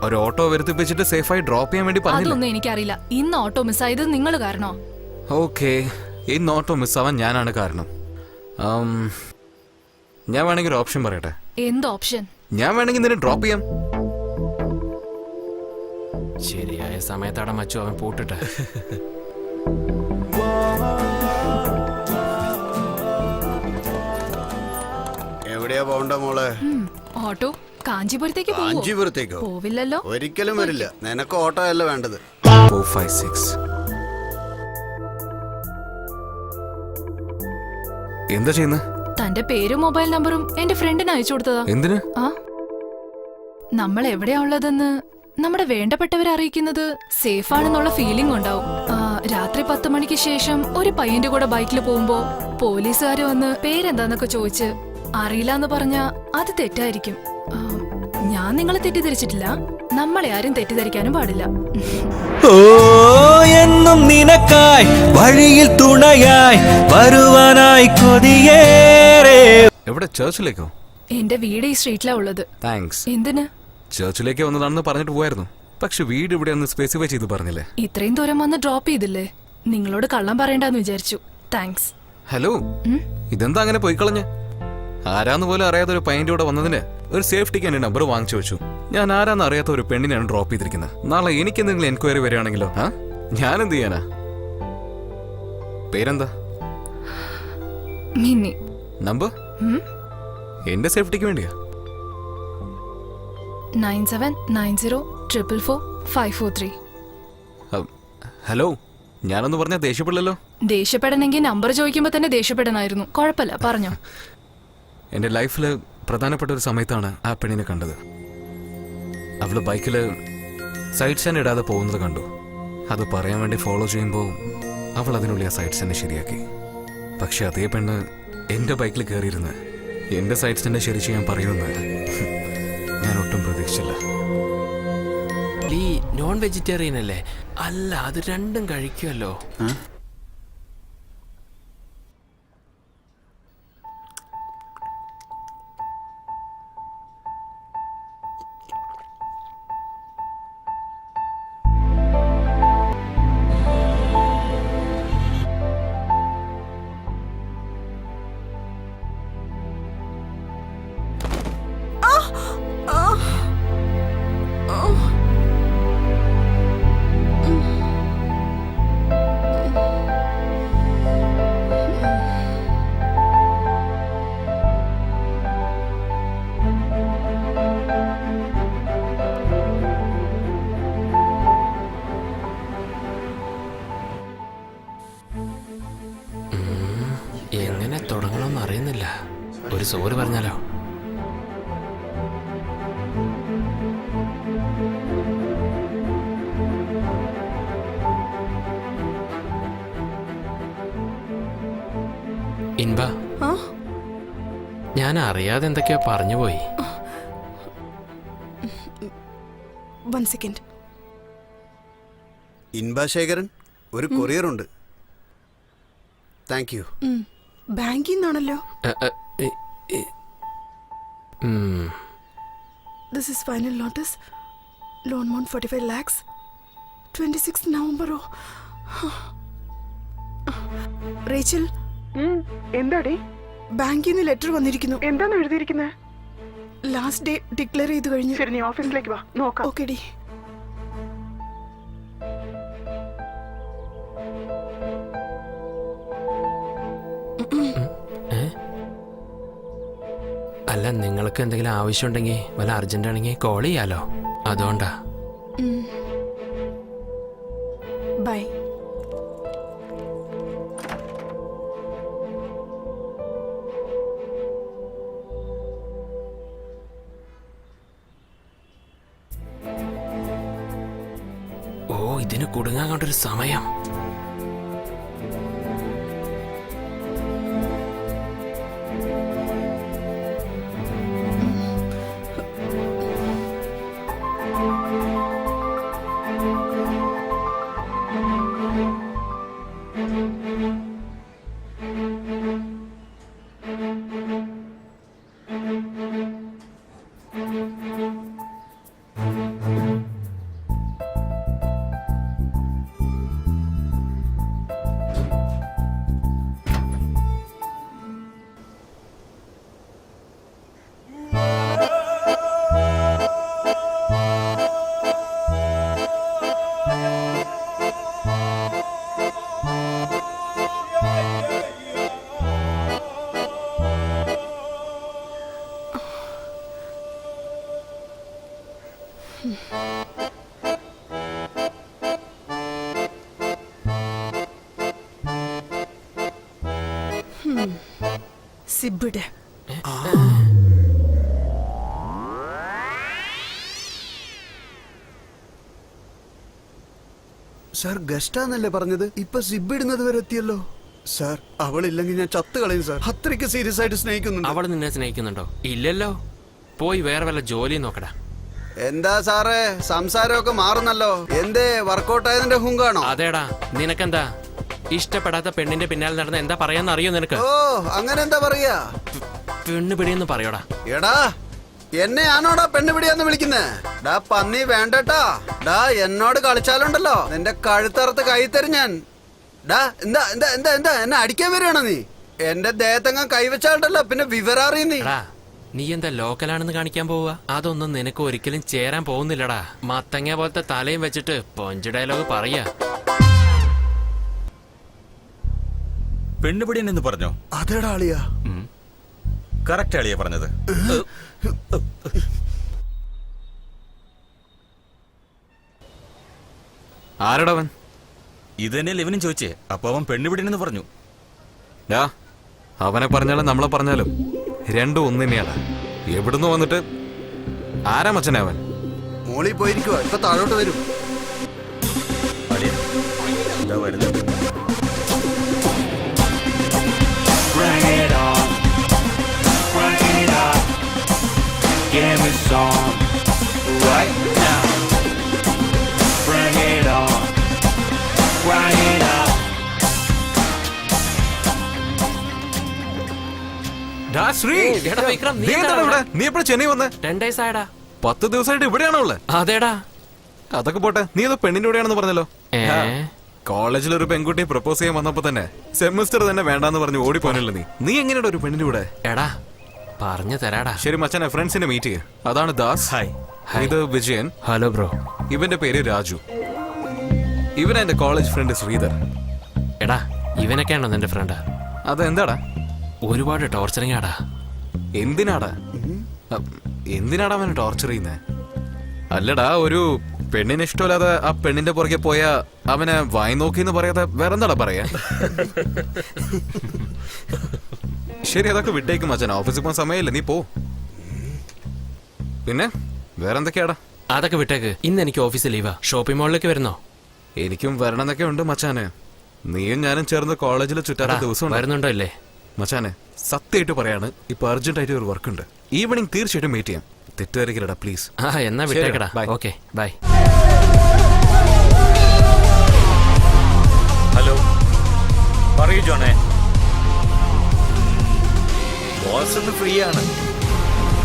ഒരു ഓട്ടോ വരുത്തിപ്പിച്ചിട്ട് സേഫായി ഡ്രോപ്പ് ചെയ്യാൻ വേണ്ടി പറഞ്ഞു. അതൊന്നും എനിക്കറിയില്ല. ഇന്ന് ഓട്ടോ മിസ്സായത് നിങ്ങൾ കാരണോ? ഓക്കെ, ഇന്ന് ഓട്ടോ മിസ്സാവാൻ ഞാനാണ് കാരണം. ഞാൻ വേണമെങ്കിൽ ഒരു ഓപ്ഷൻ പറയട്ടെ. എന്ത് ഓപ്ഷൻ? ഞാൻ വേണമെങ്കിൽ നിന്നെ ഡ്രോപ്പ് ചെയ്യാം. ശരിയായ സമയത്താണ് മച്ചു അവൻ പൂട്ടിട്ട്. എവിടെയാ പോണ്ട മോളെ? ഓട്ടോ കാഞ്ചീപുരത്തേക്ക് കാഞ്ചീപുരത്തേക്കോ? പോവില്ലല്ലോ. ഒരിക്കലും വരില്ല. നിനക്ക് ഓട്ടോ അല്ല വേണ്ടത്. 456. എന്താ ചെയ്യുന്നത്? തന്റെ പേരും മൊബൈൽ നമ്പറും എന്റെ ഫ്രണ്ടിന് അയച്ചു കൊടുത്തതാ. എന്തിന്? ആ നമ്മൾ എവിടെയാ ഉള്ളതെന്ന് നമ്മുടെ വേണ്ടപ്പെട്ടവരെ അറിയിക്കുന്നത് സേഫ് ആണെന്നുള്ള ഫീലിംഗ് ഉണ്ടാവും. രാത്രി 10 മണിക്ക് ശേഷം ഒരു പയ്യന്റെ കൂടെ ബൈക്കിൽ പോകുമ്പോ പോലീസുകാര് വന്ന് പേരെന്താന്നൊക്കെ ചോദിച്ച് അറിയില്ല എന്ന് പറഞ്ഞാ അത് തെറ്റായിരിക്കും. ഞാൻ നിങ്ങളെ തെറ്റിദ്ധരിച്ചിട്ടില്ല. നമ്മളെ ആരും തെറ്റിദ്ധരിക്കാനും പാടില്ല. ഓ എന്നും നിനക്കായി വഴിയിൽ തുണയായി വരുവാനായി കൊതിയേറെ. എവിടെ? ചർച്ചിലേക്കോ? എന്റെ വീട് ഈ സ്ട്രീറ്റിലാ ഉള്ളത്. താങ്ക്സ്. എന്തിന്? ചർച്ചിലേക്ക് വന്നതാണെന്ന് പറഞ്ഞിട്ട് പോയായിരുന്നു. പക്ഷെ വീട് ഇവിടെ ഒന്ന് സ്പെസിഫൈ ചെയ്ത് പറഞ്ഞില്ലേ? ഇത്രയും ദൂരം വന്ന് ഡ്രോപ്പ് ചെയ്തില്ലേ? നിങ്ങളോട് കള്ളം പറയണ്ടെന്ന് വിചാരിച്ചു. താങ്ക്സ്. ഹലോ, ഇതെന്താ അങ്ങനെ പോയിക്കളഞ്ഞ്? ആരാന്ന് പോലും അറിയാത്ത ഒരു പയ്യന്റെ കൂടെ വന്നതിന് ഒരു സേഫ്റ്റിക്ക് എന്റെ നമ്പർ വാങ്ങിച്ചു വെച്ചു. ഞാൻ ആരാന്ന് അറിയാത്ത ഒരു പെണ്ണിനെയാണ് ഡ്രോപ്പ് ചെയ്തിരിക്കുന്നത്. നാളെ എനിക്ക് എന്തെങ്കിലും എൻക്വയറി വരികയാണെങ്കിലോ ഞാൻ എന്ത് ചെയ്യാനാ? പേരെന്താ? മിന്നി. നമ്പർ? എന്റെ സേഫ്റ്റിക്ക് വേണ്ടിയാ. 9790444543. ഹലോ, ഞാനൊന്ന് പറഞ്ഞ ദേഷ്യപ്പെടില്ലല്ലോ? ദേഷ്യപ്പെടണമെങ്കിൽ നമ്പർ ചോദിക്കുമ്പോ തന്നെ ദേഷ്യപ്പെടണമായിരുന്നു. കുഴപ്പമില്ല, പറഞ്ഞോ. എന്റെ ലൈഫില് പ്രധാനപ്പെട്ട ഒരു സമയത്താണ് ആ പെണ്ണിനെ കണ്ടത്. അവള് ബൈക്കില് സൈഡ് സ്റ്റാൻഡ് ഇടാതെ പോകുന്നത് കണ്ടു. അത് പറയാൻ വേണ്ടി ഫോളോ ചെയ്യുമ്പോൾ അവൾ അതിനുള്ളിൽ ആ സൈഡ് സ്റ്റാൻഡ് ശരിയാക്കി. പക്ഷെ അതേ പെണ്ണ് എന്റെ ബൈക്കിൽ കയറിയിരുന്ന് എന്റെ സൈഡ് സ്റ്റാൻഡ് ശരി ചെയ്യാൻ പറയുമെന്ന് ഞാൻ ഒട്ടും പ്രതീക്ഷിച്ചില്ല. ഈ നോൺ വെജിറ്റേറിയൻ അല്ലേ? അല്ല, അത് രണ്ടും കഴിക്കുമല്ലോ. എങ്ങനെ തുടങ്ങണമെന്ന് അറിയുന്നില്ല. ഒരു സോറി പറഞ്ഞാലോ? ഇൻബ, ഞാൻ അറിയാതെ എന്തൊക്കെയോ പറഞ്ഞു പോയി. 1 സെക്കൻഡ്. ഇൻബാശേഖരൻ, ഒരു കൊറിയർ ഉണ്ട്. Thank you. ബാങ്കിൽ നിന്നാണല്ലോ. This is final notice. Loan amount 45 lakhs. 26 November. Rachel, എന്താടി? ബാങ്കിൽ നിന്ന് ലെറ്റർ വന്നിരിക്കുന്നു. എന്താണ് എഴുതിയിരിക്കുന്നത്? ലാസ്റ്റ് ഡേ ഡിക്ലെയർ ചെയ്ത് കഴിഞ്ഞു. ശരി, നീ ഓഫീസിലേക്ക് വാ, നോക്കാം. Okay D. അല്ല, നിങ്ങൾക്ക് എന്തെങ്കിലും ആവശ്യമുണ്ടെങ്കിൽ വല്ല അർജന്റ് ആണെങ്കിൽ കോൾ ചെയ്യാലോ. അതുകൊണ്ടാ. ബൈ. ഓ, ഇതിന് കുടുങ്ങാൻ കൊണ്ടൊരു സമയം. സിബിഡ്. സാർ ഗസ്റ്റാന്നല്ലേ പറഞ്ഞത്? ഇപ്പൊ സിബ് ഇടുന്നത് വരെ എത്തിയല്ലോ. സാർ അവളില്ലെങ്കിൽ ഞാൻ ചത്ത് കളയും സാർ. അത്രയ്ക്ക് സീരിയസ് ആയിട്ട് സ്നേഹിക്കുന്നുണ്ട്. അവൾ നിന്നെ സ്നേഹിക്കുന്നുണ്ടോ? ഇല്ലല്ലോ. പോയി വേറെ വല്ല ജോലി നോക്കടാ. എന്താ സാറേ സംസാരമൊക്കെ മാറുന്നല്ലോ. എന്തേ വർക്കൗട്ട് ആയതിന്റെ ഹുങ്കാണോ? അതേടാ, നിനക്കെന്താ ഇഷ്ടപ്പെടാത്ത പെണ്ണിന്റെ പിന്നാലെ നടന്ന എന്താ പറയാന്ന് അറിയോ നിനക്ക്? ഓ അങ്ങനെ എന്താ പറയാ? പെണ്ണ് പിടിയെന്ന് പറയോടാ. എടാ എന്നെ ആണോടാ പെണ്ണുപിടിയാന്ന് വിളിക്കുന്നേ? ഡാ പന്നി വേണ്ടട്ടാ. ഡാ എന്നോട് കളിച്ചാലുണ്ടല്ലോ നിന്റെ കഴുത്തറുത്ത് കൈ തരും ഞാൻ. ഡാ എന്താ എന്താ എന്താ എന്താ എന്നെ അടിക്കാൻ വരികയാണോ നീ? എന്റെ ദേഹത്തെങ്ങാൻ കൈവച്ചാലുണ്ടല്ലോ പിന്നെ വിവരറിയ നീ. നീ എന്താ ലോക്കലാണെന്ന് കാണിക്കാൻ പോവുക? അതൊന്നും നിനക്ക് ഒരിക്കലും ചേരാൻ പോകുന്നില്ലടാ. മത്തങ്ങ പോലത്തെ തലയും വെച്ചിട്ട് പൊഞ്ച് ഡയലോഗ് പറയാ. പെണ്ണുപിടിയൻ എന്ന് പറഞ്ഞോ? അതേടാ അളിയാ. കറക്റ്റ് അളിയാ പറഞ്ഞത്. ആരടവൻ? ഇത് തന്നെയല്ലേ ഇവനും ചോദിച്ചേ. അപ്പൊ അവൻ പെണ്ണുപിടിയൻ എന്ന് പറഞ്ഞു. അവനെ പറഞ്ഞാലും നമ്മളെ പറഞ്ഞാലും രണ്ടും ഒന്ന് തന്നെയാണ്. എവിടുന്ന് വന്നിട്ട് ആരാ മച്ചനെ അവൻ? മോളി പോയിരിക്കുവാ, ഇപ്പൊ താഴോട്ട് വരും. അളിയ എന്താ വരുന്നത്? നീ എപ്പോഴാ ചെന്നൈ വന്നേ? 10 days ആയടാ. 10 ദിവസമായിട്ട് ഇവിടെയാണോ ഉള്ളത്? അതേടാ. അതൊക്കെ പോട്ടെ, നീ അത് പെണ്ണിന്റെ കൂടെയാണെന്ന് പറഞ്ഞല്ലോ. കോളേജിൽ ഒരു പെൺകുട്ടിയെ പ്രപ്പോസ് ചെയ്യാൻ വന്നപ്പോ തന്നെ സെമിസ്റ്റർ തന്നെ വേണ്ടാന്ന് പറഞ്ഞു ഓടിപ്പോനല്ലോ നീ. നീ എങ്ങനെയാ ഒരു പെണ്ണിന്റെ കൂടെ? എടാ പറഞ്ഞു തരാടാ. ശരി മച്ചാനെ, ഫ്രണ്ട്സിനെ മീറ്റ് ചെയ്യ. അതാണ് ദാസ്. ഹായ്. ഇത് വിജയൻ. Hello bro. ഇവന്റെ പേര് രാജു. ഇവൻ എന്റെ കോളേജ് ഫ്രണ്ട് ശ്രീധർ. എടാ ഇവനൊക്കെയാണോ നിന്റെ ഫ്രണ്ട്? അതെന്താടാ? ഒരുപാട് ടോർച്ചറിങ് ആടാ. എന്തിനാടാ അവനെ ടോർച്ചർ ചെയ്യുന്നേ? അല്ലടാ, ഒരു പെണ്ണിന് ഇഷ്ടമില്ലാതെ ആ പെണ്ണിന്റെ പുറകെ പോയ അവനെ വായി നോക്കിന്ന് പറയാതെ വേറെന്താടാ പറയാ? ശരി, അതൊക്കെ വിട്ടേക്കും മച്ചാൻ. ഓഫീസിൽ പോകാൻ സമയമില്ല, നീ പോ. പിന്നെ വേറെന്തൊക്കെയാടാ? അതൊക്കെ വിട്ടേക്ക്. ഇന്ന് എനിക്ക് ഓഫീസിൽ ലീവാ. ഷോപ്പിംഗ് മോളിലേക്ക് വരുന്നോ? എനിക്കും വരണമെന്നൊക്കെ ഉണ്ട് മച്ചാനെ. നീയും ഞാനും ചേർന്ന് കോളേജിൽ ചുറ്റാത്ത ദിവസം വരുന്നുണ്ടോ ഇല്ലേ? മച്ചാനെ സത്യമായിട്ട് പറയാണ്, ഇപ്പൊ അർജന്റായിട്ട് ഒരു വർക്ക് ഉണ്ട്. ഈവനിങ് തീർച്ചയായിട്ടും മീറ്റ് ചെയ്യാം. തെറ്റുവരക്കില്ലടാ പ്ലീസ്. എന്നാ വിട്ടേക്കടാ. Okay bye. ഹലോ പറയൂ ജോണേ. ബോസ് ഒന്ന് ഫ്രീ ആണ്.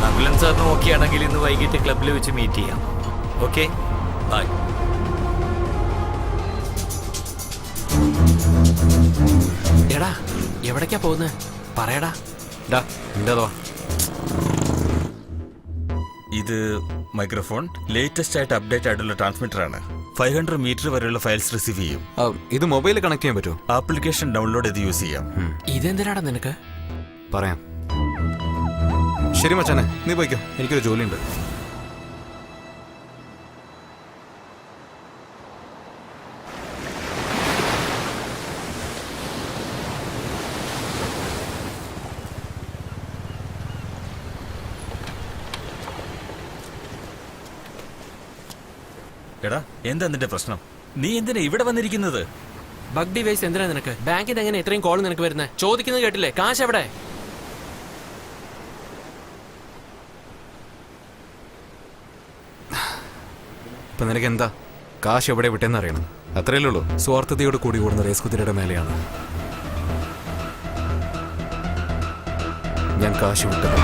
നകുലൻ സാറിന് ഓക്കെ ആണെങ്കിൽ ഇന്ന് വൈകിട്ട് ക്ലബിൽ വെച്ച് മീറ്റ് ചെയ്യാം. Okay bye. എടാ എവിടേക്കാ പോകുന്നത്? പറയടാ. ഇത് മൈക്രോഫോൺ ലേറ്റസ്റ്റ് ആയിട്ട് അപ്ഡേറ്റ് ആയിട്ടുള്ള ട്രാൻസ്മിറ്റർ ആണ്. 500 മീറ്റർ വരെയുള്ള ഫയൽസ് റിസീവ് ചെയ്യും. ഇത് മൊബൈലിൽ കണക്ട് ചെയ്യാൻ പറ്റുമോ? ആപ്ലിക്കേഷൻ ഡൗൺലോഡ് ചെയ്ത് യൂസ് ചെയ്യാം. ഇതെന്തിനാടാ നിനക്ക്? പറയാം. ശരി മച്ചാനെ, നീ പോയിക്കോ, എനിക്കൊരു ജോലിയുണ്ട്. എടാ എന്താ നിന്റെ പ്രശ്നം? നീ എന്തിനാ ഇവിടെ വന്നിരിക്കുന്നത്? ബഗ് ഡിവൈസ് എന്തിനാ നിനക്ക്? ബാങ്കിൽ നിന്ന് എങ്ങനെ ഇത്രയും കോൾ നിനക്ക് വരുന്നത്? ചോദിക്കുന്നത് കേട്ടില്ലേ? കാശ് എവിടെ? ഇപ്പൊ നിനക്ക് എന്താ? കാശ് എവിടെ വിട്ടെന്ന് അറിയണം, അത്രയല്ലേ ഉള്ളൂ. സ്വാർത്ഥതയോട് കൂടി ഓടുന്ന റേസ് കുതിരയുടെ മേലെയാണ് ഞാൻ കാശ് വിട്ടത്.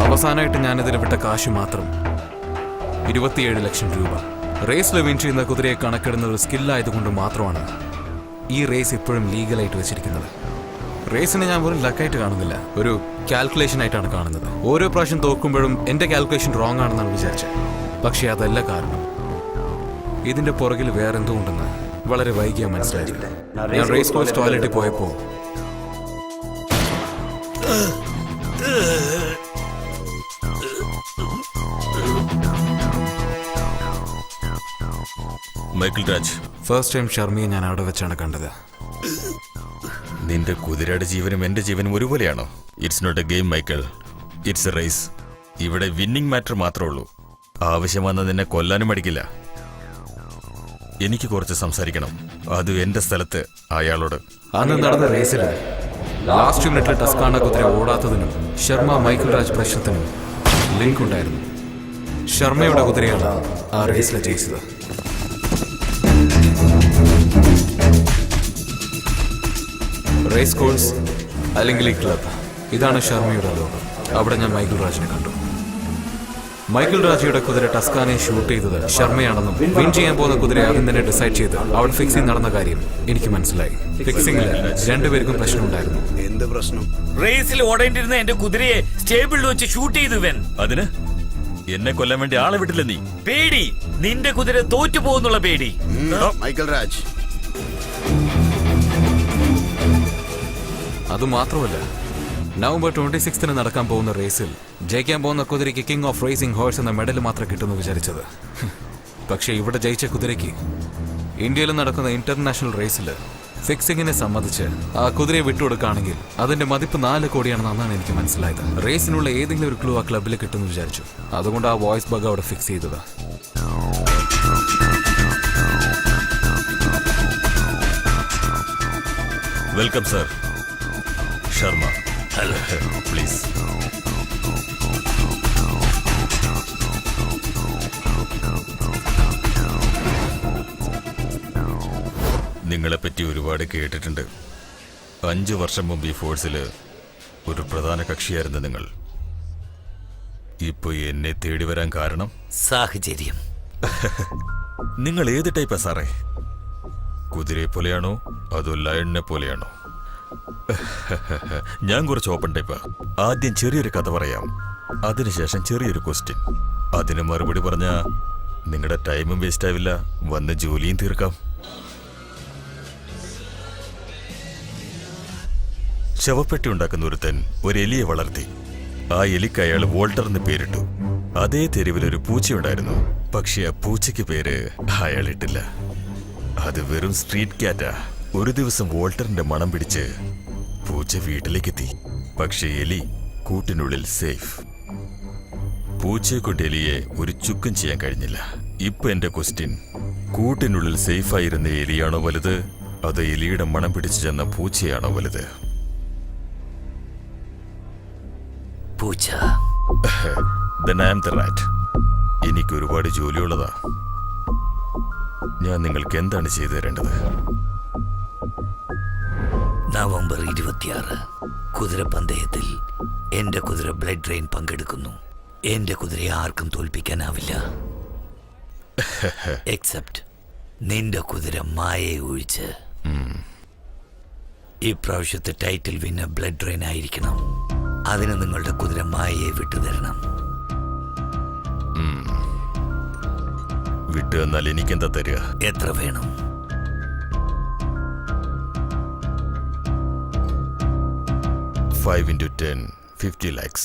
അവസാനമായിട്ട് ഞാനിതിൽ വിട്ട കാശ് മാത്രം 27 ലക്ഷം രൂപ. റേസിൽ വിൻ ചെയ്യുന്ന കുതിരയെ കണക്കിടുന്ന ഒരു സ്കില്ലായതുകൊണ്ട് മാത്രമാണ് ഈ റേസ് ഇപ്പോഴും ലീഗലായിട്ട് വെച്ചിരിക്കുന്നത്. റേസിനെ ഞാൻ വെറും ലക്കായിട്ട് കാണുന്നില്ല, ഒരു കാൽക്കുലേഷൻ ആയിട്ടാണ് കാണുന്നത്. ഓരോ പ്രാവശ്യം തോക്കുമ്പോഴും എന്റെ കാൽക്കുലേഷൻ റോങ് ആണെന്നാണ് വിചാരിച്ചത്. പക്ഷെ അതല്ല കാരണം. ഇതിന്റെ പുറകിൽ വേറെന്തോ ഉണ്ടെന്ന് വളരെ വൈകിയാ മനസ്സിലായില്ല. ഞാൻ റേസ് കോഴ്സ് ടോയ്ലറ്റിൽ പോയപ്പോ മൈക്കിൾ രാജ്. ഫസ്റ്റ് ടൈം ഷർമിയെ ഞാൻ അവിടെ വെച്ചാണ് കണ്ടത്. നിന്റെ കുതിരയുടെ ജീവനും എന്റെ ജീവനും ഒരുപോലെയാണോ? It's not a game Michael, it's a race. ഇവിടെ വിന്നിംഗ് മാറ്റർ മാത്രമേ ഉള്ളൂ. ആവശ്യം വന്ന നിന്നെ കൊല്ലാനും മടിക്കില്ല. എനിക്ക് കുറച്ച് സംസാരിക്കണം, അത് എന്റെ സ്ഥലത്ത് അയാളോട്. അന്ന് നടന്ന റേസിൽ ലാസ്റ്റ് മിനിറ്റിൽ ടസ്കാണ കുതിര ഓടാത്തതിനും ശർമ്മ മൈക്കിൾ രാജ് പ്രശ്നത്തിനും ലിങ്ക് ഉണ്ടായിരുന്നു. ശർമ്മയുടെ കുതിരയാണ് ആ റേസിൽ ജയിച്ചത്. റേസ് കോഴ്സ് അല്ലെങ്കിൽ ഈ ക്ലബ്, ഇതാണ് ശർമ്മയുടെ ലോകം. അവിടെ ഞാൻ മൈക്കിൾ രാജിനെ കണ്ടു. മൈക്കിൾ രാജയുടെ കുതിര ടസ്കാനെ ഷൂട്ട് ചെയ്തത് ശർമ്മയാണെന്നും വിൻ ചെയ്യാൻ പോകുന്ന കുതിര ആദ്യം തന്നെ ഡിസൈഡ് ചെയ്ത് അവിടെ ഫിക്സിംഗ് നടന്ന കാര്യം എനിക്ക് മനസ്സിലായി. ഫിക്സിംഗിൽ രണ്ടുപേർക്കും പ്രശ്നമുണ്ടായിരുന്നു. എന്ത് പ്രശ്നം? റേസിൽ ഓടേണ്ടിരുന്ന എന്റെ കുതിരയെ സ്റ്റേബിളിൽ വെച്ച് ഷൂട്ട് ചെയ്തു ഇവൻ. അതിന് എന്നെ കൊല്ലാൻ വേണ്ടി ആളെ വിട്ടില്ല നീ. പേടി, നിന്റെ കുതിര തോറ്റു പോകുന്നുള്ള പേടി. മൈക്കിൾ രാജ്, അതുമാത്രമല്ല, നവംബർ 26 നടക്കാൻ പോകുന്ന റേസിൽ ജയിക്കാൻ പോകുന്ന കുതിരയ്ക്ക് കിങ് ഓഫ് റേസിംഗ് ഹോഴ്സ് എന്ന മെഡൽ മാത്രം കിട്ടുമെന്ന് വിചാരിച്ചത്. പക്ഷേ ഇവിടെ ജയിച്ച കുതിരയ്ക്ക് ഇന്ത്യയിൽ നടക്കുന്ന ഇന്റർനാഷണൽ റേസിൽ ഫിക്സിങ്ങിനെ സംബന്ധിച്ച് ആ കുതിരയെ വിട്ടുകൊടുക്കുകയാണെങ്കിൽ അതിന്റെ മതിപ്പ് 4 കോടിയാണെന്ന് അന്നാണ് എനിക്ക് മനസ്സിലായത്. റേസിനുള്ള ഏതെങ്കിലും ഒരു ക്ലൂ ആ ക്ലബിൽ കിട്ടുമെന്ന് വിചാരിച്ചു. അതുകൊണ്ട് ആ വോയിസ് ബഗ് അവിടെ ഫിക്സ് ചെയ്തത്. Welcome sir. ശർമ്മ, പ്ലീസ്. നിങ്ങളെപ്പറ്റി ഒരുപാട് കേട്ടിട്ടുണ്ട്. 5 വർഷം മുമ്പ് ഈ ഫോഴ്സിൽ ഒരു പ്രധാന കക്ഷിയായിരുന്നു നിങ്ങൾ. ഇപ്പൊ എന്നെ തേടി വരാൻ കാരണം സാഹചര്യം. നിങ്ങൾ ഏത് ടൈപ്പാ സാറേ? കുതിരയെ പോലെയാണോ അതോ ലയണിനെ പോലെയാണോ? ഞാൻ കുറച്ച് ഓപ്പൺ ടൈപ്പാ. ആദ്യം ചെറിയൊരു കഥ പറയാം, അതിനുശേഷം ചെറിയൊരു ക്വസ്റ്റ്യൻ. അതിന് മറുപടി പറഞ്ഞാ നിങ്ങളുടെ ടൈമും വേസ്റ്റ് ആവില്ല, വന്ന് ജോലിയും തീർക്കാം. ശവപ്പെട്ടി ഉണ്ടാക്കുന്ന ഒരുത്തൻ ഒരു എലിയെ വളർത്തി. ആ എലിക്ക് അയാൾ വോൾട്ടർ എന്ന് പേരിട്ടു. അതേ തെരുവിലൊരു പൂച്ചയുണ്ടായിരുന്നു. പക്ഷെ ആ പൂച്ചയ്ക്ക് പേര് അയാൾ ഇട്ടില്ല. അത് വെറും സ്ട്രീറ്റ് ക്യാറ്റാ. ഒരു ദിവസം വോൾട്ടറിന്റെ മണം പിടിച്ച് പൂച്ച വീട്ടിലേക്കെത്തി. പക്ഷെ എലി കൂട്ടിനുള്ളിൽ സേഫ്. പൂച്ചയെ കൊണ്ട് എലിയെ ഒരു ചുക്കും ചെയ്യാൻ കഴിഞ്ഞില്ല. ഇപ്പൊ എന്റെ ക്വസ്റ്റ്യൻ, കൂട്ടിനുള്ളിൽ സേഫായിരുന്ന എലിയാണോ വലുത് അതോ എലിയുടെ മണം പിടിച്ചു ചെന്ന പൂച്ചയാണോ വലുത്? പൂച്ച. Then I am the rat. എനിക്ക് ഒരുപാട് ജോലിയുള്ളതാ. ഞാൻ നിങ്ങൾക്ക് എന്താണ് ചെയ്തു തരേണ്ടത്? നവംബർ 26 കുതിരപ്പന്തയത്തിൽ എന്റെ കുതിര ബ്ലഡ് ഡ്രെയിൻ പങ്കെടുക്കുന്നു. എന്റെ കുതിരയെ ആർക്കും തോൽപ്പിക്കാനാവില്ല, എക്സെപ്റ്റ് നിന്റെ കുതിര മായയെ ഒഴിച്ച്. ഇപ്രാവശ്യത്തെ ടൈറ്റിൽ വിന്നർ ബ്ലഡ് ഡ്രെയിൻ ആയിരിക്കണം. അതിന് നിങ്ങളുടെ കുതിര മായയെ വിട്ടുതരണം. വിട്ടു എന്നാൽ എനിക്കെന്താ തരിക? എത്ര വേണം? 5 into 10, 50 lakhs.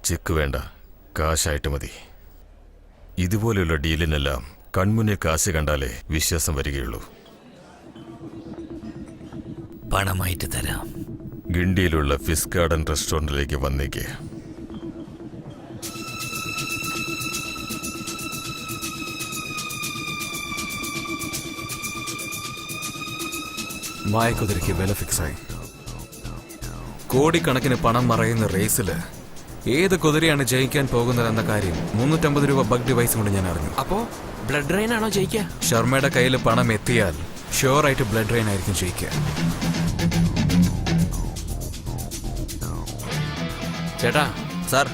ചെക്ക് വേണ്ട, കാശായിട്ട് മതി. ഇതുപോലെയുള്ള ഡീലിനെല്ലാം കൺമുന്നിൽ കാശ് കണ്ടാലേ വിശ്വാസം വരികയുള്ളൂ. പണമായിട്ട് തരാം. ഗിണ്ടിയിലുള്ള ഫിസ് ഗാർഡൻ റെസ്റ്റോറൻറ്റിലേക്ക് വന്നേക്ക്. മായക്കുതിരയ്ക്ക് വില ഫിക്സായി. കോടിക്കണക്കിന് പണം മറയുന്ന റേസിൽ ഏത് കുതിരയാണ് ജയിക്കാൻ പോകുന്നതെന്ന കാര്യം 350 രൂപ ബഗ് ഡിവൈസ് കൊണ്ട് ഞാൻ അറിഞ്ഞു. അപ്പോ ബ്ലഡ് ഡ്രെയിൻ ആണോ ജയിക്കുക? ശർമ്മയുടെ കയ്യിൽ പണം എത്തിയാൽ ഷുവറായിട്ട് ബ്ലഡ് ഡ്രെയിൻ ആയിരിക്കും ജയിക്കുക. ചേട്ടാ സാർ,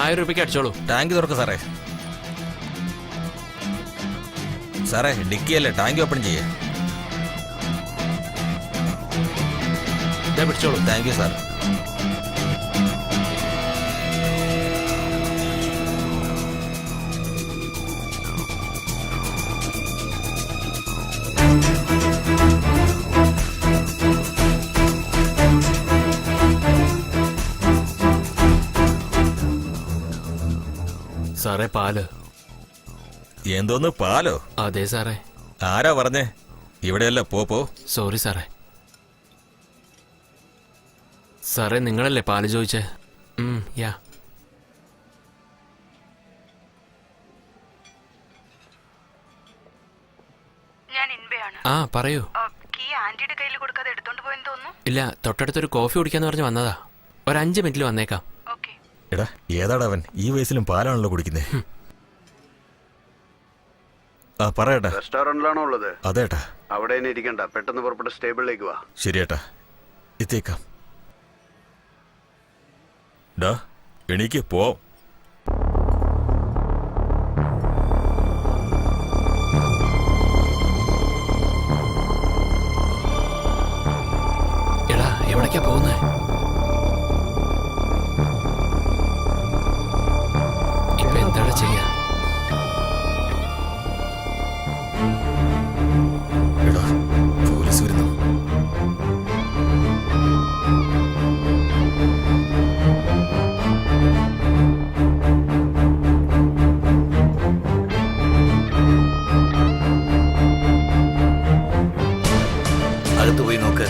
1000 രൂപയ്ക്ക് അടിച്ചോളൂ. ടാങ്ക് തുറക്ക സാറേ. സാറേ, ഡിക്കിയല്ലേ, ടാങ്ക് ഓപ്പൺ ചെയ്യേ. പിടിച്ചോളൂ. Thank you sir. സാറേ പാല്. എന്തോന്ന് പാലോ? അതെ സാറേ. ആരാ പറഞ്ഞേ? ഇവിടെയല്ല, പോ. സോറി സാറേ. സാറേ നിങ്ങളല്ലേ പാല് ചോദിച്ചേ? യാ. ഞാൻ ഇൻബയാണ്. ആ പറയൂ. കീ ആന്റിയുടെ കയ്യിൽ കൊടുക്കാതെ എടുത്തോണ്ട് പോയെന്ന് തോന്നുന്നു. ഇല്ല, തൊട്ടടുത്തൊരു കോഫി കുടിക്കാന്ന് പറഞ്ഞ് വന്നതാ. ഒരു 5 മിനിറ്റിൽ വന്നേക്കാം. ഓക്കെ. എടാ, ഏതാടാ അവൻ? ഈ വയസ്സിലും പാലാണല്ലോ കുടിക്കുന്നേ. ആ പറയട്ടാ. റെസ്റ്റോറന്റിലാണോ ഉള്ളത്? അതേട്ടാ. അവിടെ തന്നെ ഇരിക്കണ്ട, പെട്ടെന്ന് പുറപ്പെട്ട് സ്റ്റേബിളിലേക്ക് വാ. ശരിയേട്ടാ, എത്തിയേക്കാം. ഡാ, എണീക്ക്, പോ. എടാ, എവിടേക്കാ പോകുന്നേ? ഇപ്പൊ എന്താണ് ചെയ്യാ? എടാ, പോലീസ് വരുന്നു. അകത്ത് പോയി നോക്ക്.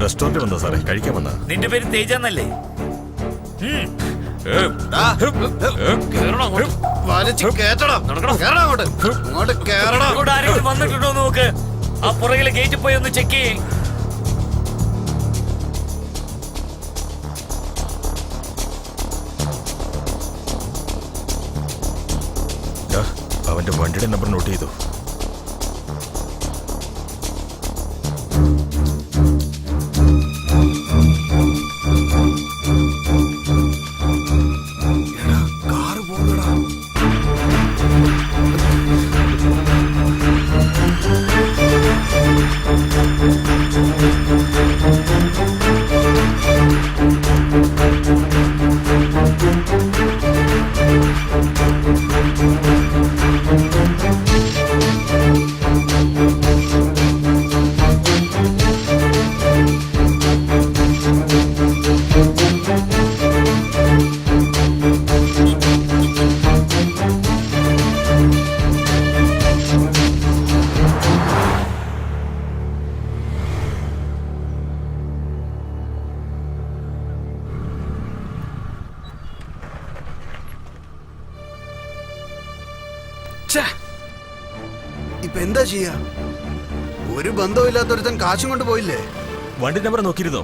റെസ്റ്റോറന്റ് വന്നോ സാറേ? കഴിക്കാൻ വന്നാ? നിന്റെ പേര് തേജാന്നല്ലേ? ആരെങ്കിലും വന്നിട്ടുണ്ടോ നോക്ക്. ആ പുറകിലെ ഗേറ്റിൽ പോയി ഒന്ന് ചെക്ക് ചെയ്യേ. അവന്റെ വണ്ടിയുടെ നമ്പർ നോട്ട് ചെയ്തു. ഇപ്പൊ എന്താ ചെയ്യാ? ഒരു ബന്ധമില്ലാത്തൊരുത്തൻ കാശും കൊണ്ട് പോയില്ലേ? വണ്ടി നമ്പർ നോക്കിയിരുന്നോ?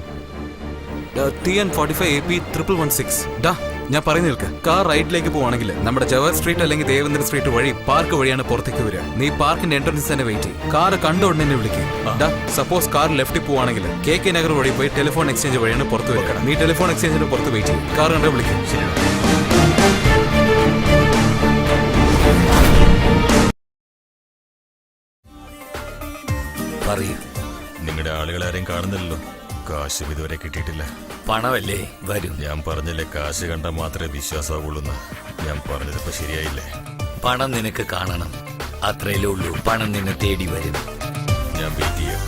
TN45AP116. ഡാ, ഞാൻ പറഞ്ഞു നിൽക്ക്. കാർ റൈറ്റിലേക്ക് പോവാണെങ്കിൽ നമ്മുടെ ജവഹർ സ്ട്രീറ്റ് അല്ലെങ്കിൽ ദേവേന്ദ്ര സ്ട്രീറ്റ് വഴി പാർക്ക് വഴിയാണ് പുറത്തേക്ക് വരിക. നീ പാർക്കിന്റെ എൻട്രൻസ് തന്നെ വെയിറ്റ് ചെയ്യും. കാർ കണ്ടുകൊണ്ട് തന്നെ വിളിക്കും. ഡാ, സപ്പോസ് കാർ ലെഫ്റ്റിൽ പോവാണെങ്കിൽ KK നഗർ വഴി പോയി ടെലിഫോൺ എക്സ്ചേഞ്ച് വഴിയാണ് പുറത്ത് വരിക. നീ ടെലിഫോൺ എക്സ്ചേഞ്ചിന് പുറത്ത് വെയിറ്റ് ചെയ്യും. കാർ കണ്ടോ വിളിക്കും. പറയൂ. നിങ്ങളുടെ ആളുകളാരെയും കാണുന്നില്ലല്ലോ. കാശും ഇതുവരെ കിട്ടിയിട്ടില്ല. പണമല്ലേ വരും. ഞാൻ പറഞ്ഞില്ലേ, കാശ് കണ്ടാൽ മാത്രമേ വിശ്വാസമാവുള്ളൂ. ഞാൻ പറഞ്ഞതിപ്പോ ശരിയായില്ലേ? പണം നിനക്ക് കാണണം, അത്രയല്ലേ ഉള്ളൂ. പണം നിന്നെ തേടി വരും. ഞാൻ വെയിറ്റ് ചെയ്യാം.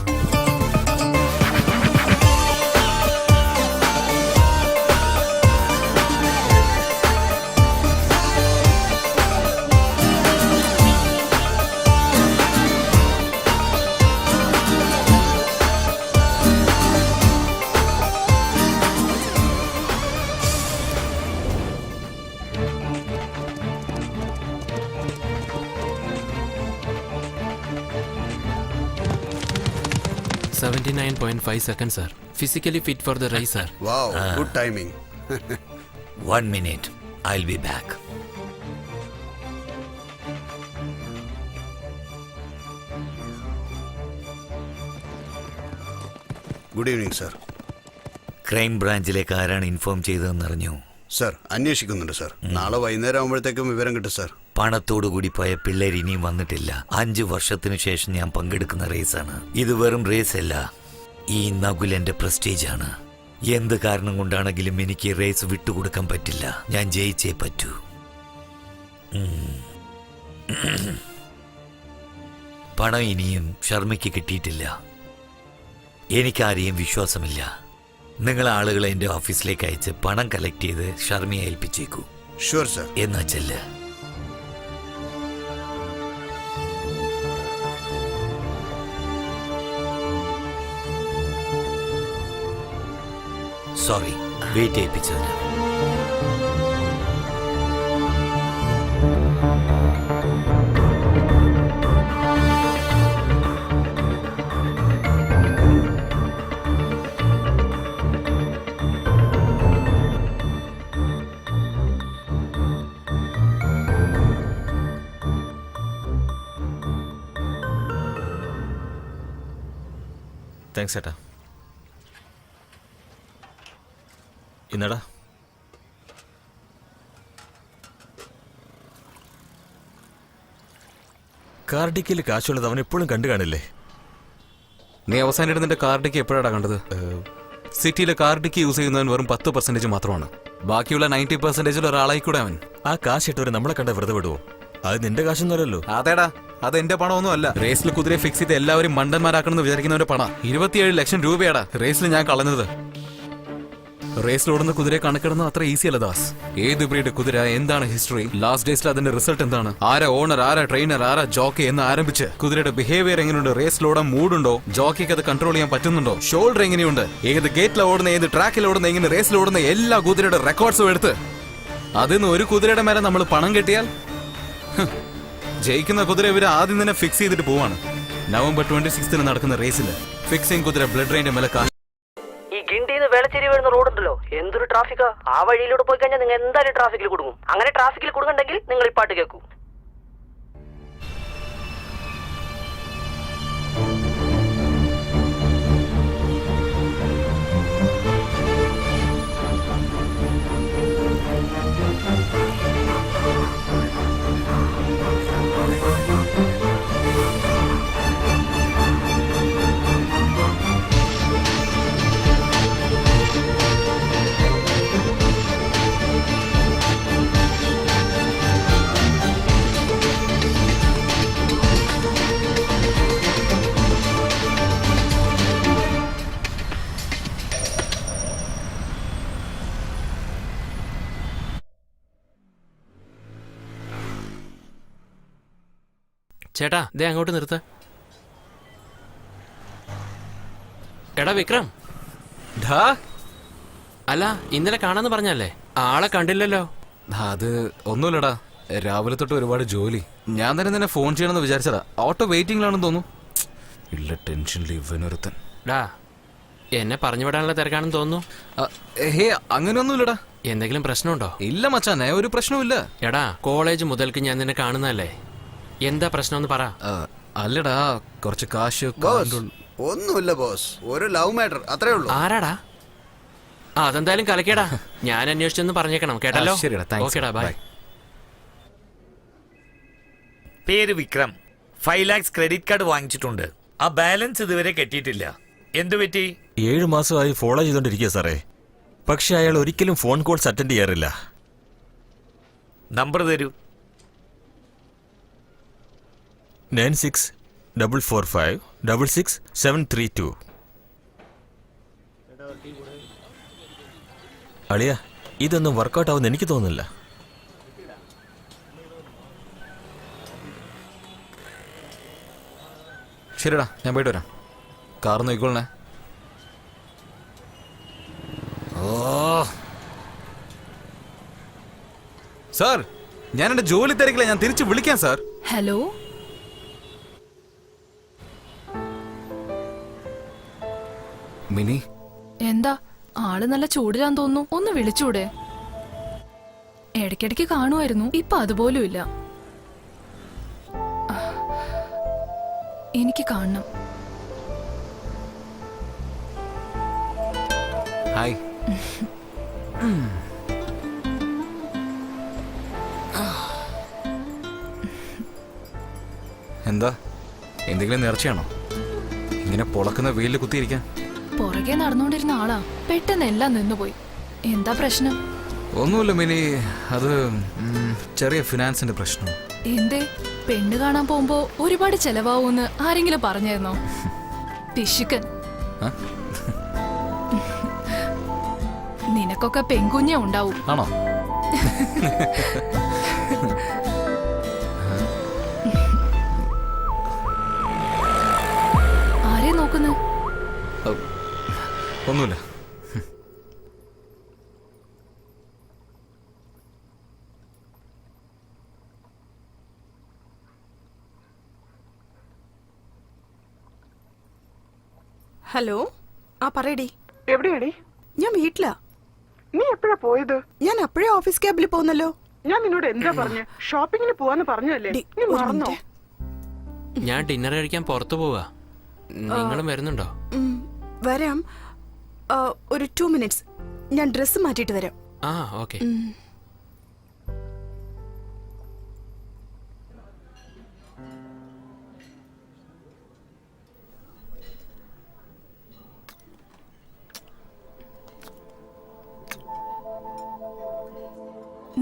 79.5 seconds, sir. Physically fit for the race, sir. Wow, good timing. 1 minute. I'll be back. Good evening sir. Crime ബ്രാഞ്ചിലേക്ക് ആരാണ് ഇൻഫോം ചെയ്തതെന്നറിഞ്ഞു? സർ അന്വേഷിക്കുന്നുണ്ട് സർ. നാളെ വൈകുന്നേരം ആകുമ്പോഴത്തേക്കും വിവരം കിട്ടും സർ. പണത്തോടുകൂടി പോയ പിള്ളേർ ഇനിയും വന്നിട്ടില്ല. 5 വർഷത്തിനു ശേഷം ഞാൻ പങ്കെടുക്കുന്ന റേസാണ് ഇത്. വെറും റേസ് അല്ല, ഈ നകുൽ എന്റെ പ്രസ്റ്റീജാണ്. എന്ത് കാരണം കൊണ്ടാണെങ്കിലും എനിക്ക് റേസ് വിട്ടുകൊടുക്കാൻ പറ്റില്ല. ഞാൻ ജയിച്ചേ പറ്റൂ. പണം ഇനിയും ശർമ്മയ്ക്ക് കിട്ടിയിട്ടില്ല. എനിക്കാരെയും വിശ്വാസമില്ല. നിങ്ങൾ ആളുകളെ എന്റെ ഓഫീസിലേക്ക് അയച്ച് പണം കളക്ട് ചെയ്ത് ശർമ്മയെ ഏൽപ്പിച്ചേക്കൂ. Sure sir. എന്നാ ചെല്ല്. Sorry wait ചെയ്യിപ്പിച്ചതിന്. താങ്ക്സ് ചേട്ടാ. ഇന്നടാ കാർഡിക്കയിൽ കാശുള്ളത് അവൻ എപ്പോഴും കണ്ടു കാണില്ലേ? നീ അവസാനം നിന്റെ കാർഡിക്ക് എപ്പോഴാണ് കണ്ടത്? സിറ്റിയിലെ കാർഡിക്ക് യൂസ് ചെയ്യുന്നവൻ വെറും 10% മാത്രമാണ്. ബാക്കിയുള്ള 90% ഒരാളായിക്കൂടെ അവൻ. ആ കാശ് ഇട്ടവരെ നമ്മളെ കണ്ട വെറുതെ വിടുവോ? അത് നിന്റെ കാശൊന്നുമല്ലല്ലോ. അതേടാ, അത് എന്റെ പണമൊന്നും അല്ല. റേസിൽ കുതിരയെ ഫിക്സ് ചെയ്ത് എല്ലാവരും മണ്ടന്മാരാക്കണമെന്ന് വിചാരിക്കുന്നവന്റെ പണം 27 ലക്ഷം രൂപയാടാ റേസിൽ ഞാൻ കളഞ്ഞത്. റേസിലോടുന്ന കുതിരയെ കണക്കിടുന്നത് അത്ര ഈസി അല്ല ദാസ്. ഏത് ബ്രീഡ് കുതിര, എന്താണ് ഹിസ്റ്ററി, ലാസ്റ്റ് ഡേയ്സിൽ അതിന്റെ റിസൾട്ട് എന്താണ്, ആരാ ഓണർ, ആരാ ട്രെയിനർ, ആരാ ജോക്കി എന്ന് ആരംഭിച്ച് കുതിരയുടെ ബിഹേവിയർ എങ്ങനെയുണ്ട്, റേസിലോടാൻ മൂഡുണ്ടോ, ജോക്കിക്ക് അത് കൺട്രോൾ ചെയ്യാൻ പറ്റുന്നുണ്ടോ, ഷോൾഡർ എങ്ങനെയുണ്ട്, ഏത് ഗേറ്റിൽ ഓടുന്ന, ഏത് ട്രാക്കിൽ ഓടുന്ന, എങ്ങനെ റേസിൽ ഓടുന്ന എല്ലാ കുതിരയുടെ റെക്കോർഡ്സും എടുത്ത് അതിന്ന് ഒരു കുതിരയുടെ മേലെ നമ്മൾ പണം കെട്ടിയാൽ ജയിക്കുന്ന കുതിര ഇവര് ആദ്യം തന്നെ ഫിക്സ് ചെയ്തിട്ട് പോവാണ്. നവംബർ 26 നടക്കുന്ന റേസിൽ ഫിക്സിംഗ് കുതിര ബ്ലഡ് റെയിന്റെ മേലെ കാശ്. ഈ ഗിണ്ടിന്ന് വേളച്ചേരി വരുന്ന റോഡുണ്ടല്ലോ, എന്തൊരു ട്രാഫിക്കാ. ആ വഴിയിലൂടെ പോയി കഴിഞ്ഞാൽ നിങ്ങൾ എന്തായാലും ട്രാഫിക്കിൽ കുടുങ്ങും. അങ്ങനെ ട്രാഫിക്കിൽ കുടുങ്ങണ്ടെങ്കിൽ നിങ്ങൾ ഈ പാട്ട് കേൾക്കൂ. ചേട്ടാ ദേ അങ്ങോട്ട് നിർത്ത. എടാ വിക്രം, അല്ല ഇന്നലെ കാണാന്ന് പറഞ്ഞല്ലേ, ആളെ കണ്ടില്ലല്ലോ. അത് ഒന്നുമില്ലടാ, രാവിലെ തൊട്ട് ഒരുപാട് ജോലി. ഞാൻ തന്നെ നിന്നെ ഫോൺ ചെയ്യണമെന്ന് വിചാരിച്ചതാ. ഓട്ടോ വെയിറ്റിംഗിലാണെന്ന് തോന്നുന്നു. ഇല്ല, ടെൻഷനിൽ ഇവനൊരുത്തൻ. ഡാ എന്നെ പറഞ്ഞു വിടാനുള്ള തിരക്കാണെന്ന് തോന്നുന്നു. ഹേ, അങ്ങനെയൊന്നുമില്ലടാ. എന്തെങ്കിലും പ്രശ്നമുണ്ടോ? ഇല്ല മച്ചാനെ, ഒരു പ്രശ്നവുമില്ല. എടാ കോളേജ് മുതൽക്ക് ഞാൻ നിന്നെ കാണുന്നതല്ലേ, എന്താ പ്രശ്നം പറ. അല്ലടാ, കുറച്ച് കാശ്. ഒന്നുമില്ല ബോസ്, ഒരു ലവ് മാറ്റർ, അത്രേ ഉള്ളൂ. ആരാടാ? അതെന്തായാലും കലക്കേടാ, ഞാൻ അന്വേഷിച്ചെന്ന് പറഞ്ഞേക്കണം കേട്ടല്ലോ. ഓക്കേടാ, ബൈ. പേര് വിക്രം. 5 lakhs ക്രെഡിറ്റ് കാർഡ് വാങ്ങിച്ചിട്ടുണ്ട്. ആ ബാലൻസ് ഇതുവരെ കെട്ടിയിട്ടില്ല. എന്തു പറ്റി? 7 മാസമായി ഫോളോ ചെയ്തോണ്ടിരിക്കുക സാറേ. പക്ഷെ അയാൾ ഒരിക്കലും ഫോൺ കോൾസ് അറ്റൻഡ് ചെയ്യാറില്ല. നമ്പർ തരൂ. 9644566732. അളിയ, ഇതൊന്നും വർക്കൗട്ട് ആവുമെന്ന് എനിക്ക് തോന്നുന്നില്ല. ശരിടാ, ഞാൻ പോയിട്ട് വരാം. കാർ നോക്കിക്കോളണേ. സാർ, ഞാൻ എന്റെ ജോലി തിരക്കില്ല, ഞാൻ തിരിച്ചു വിളിക്കാം സാർ. ഹലോ, മിനി, എന്താ ആള് നല്ല ചൂടിലാന്ന് തോന്നുന്നു. ഒന്ന് വിളിച്ചൂടെ? ഇടയ്ക്കിടയ്ക്ക് കാണുമായിരുന്നു, ഇപ്പൊ അതുപോലും ഇല്ല. എനിക്ക് കാണണം. ഹായ്. എന്താ, എന്തെങ്കിലും നേർച്ചയാണോ ഇങ്ങനെ പൊളക്കുന്ന വെയിലിൽ കുത്തിയിരിക്കാൻ? പുറകെ നടന്നുകൊണ്ടിരുന്ന ആളാ, പെട്ടെന്ന് എല്ലാം നിന്നുപോയി. എന്താ പ്രശ്നം? ഒന്നുമില്ല മിനി, അത് ചെറിയ ഫിനാൻസിന്റെ പ്രശ്നം. എന്തേ? പെണ്ണ് കാണാൻ പോകുമ്പോ ഒരുപാട് ചെലവാവൂന്ന് ആരെങ്കിലും പറഞ്ഞായിരുന്നോ? പിശുക്കൻ. നിനക്കൊക്കെ പെൺകുഞ്ഞേ ഉണ്ടാവും. ആണോ? ആരെ നോക്കുന്നു? ഒന്നുമില്ല. ഹലോ, ആ പറയടി. എവിടെയാടി? ഞാൻ വീട്ടിലാ. നീ എപ്പോഴാ പോയത്? ഞാൻ അപ്പോഴേ ഓഫീസ് ക്യാബിൽ പോകുന്നല്ലോ. ഞാൻ നിന്നോട് എന്താ പറഞ്ഞ? ഷോപ്പിങ്ങിന് പോവാന്ന് പറഞ്ഞല്ലേ? ഡി, നീ ഒരു മറന്നോ? മിനിറ്റ്. ഞാൻ ഡിന്നർ കഴിക്കാൻ പുറത്തു പോവാ. നിങ്ങളും വരുന്നുണ്ടോ? വരാം. ഒരു 2 മിനിറ്റ്സ്. ഞാൻ ഡ്രസ്സ് മാറ്റിയിട്ട് വരാം. ആ, ഓക്കെ.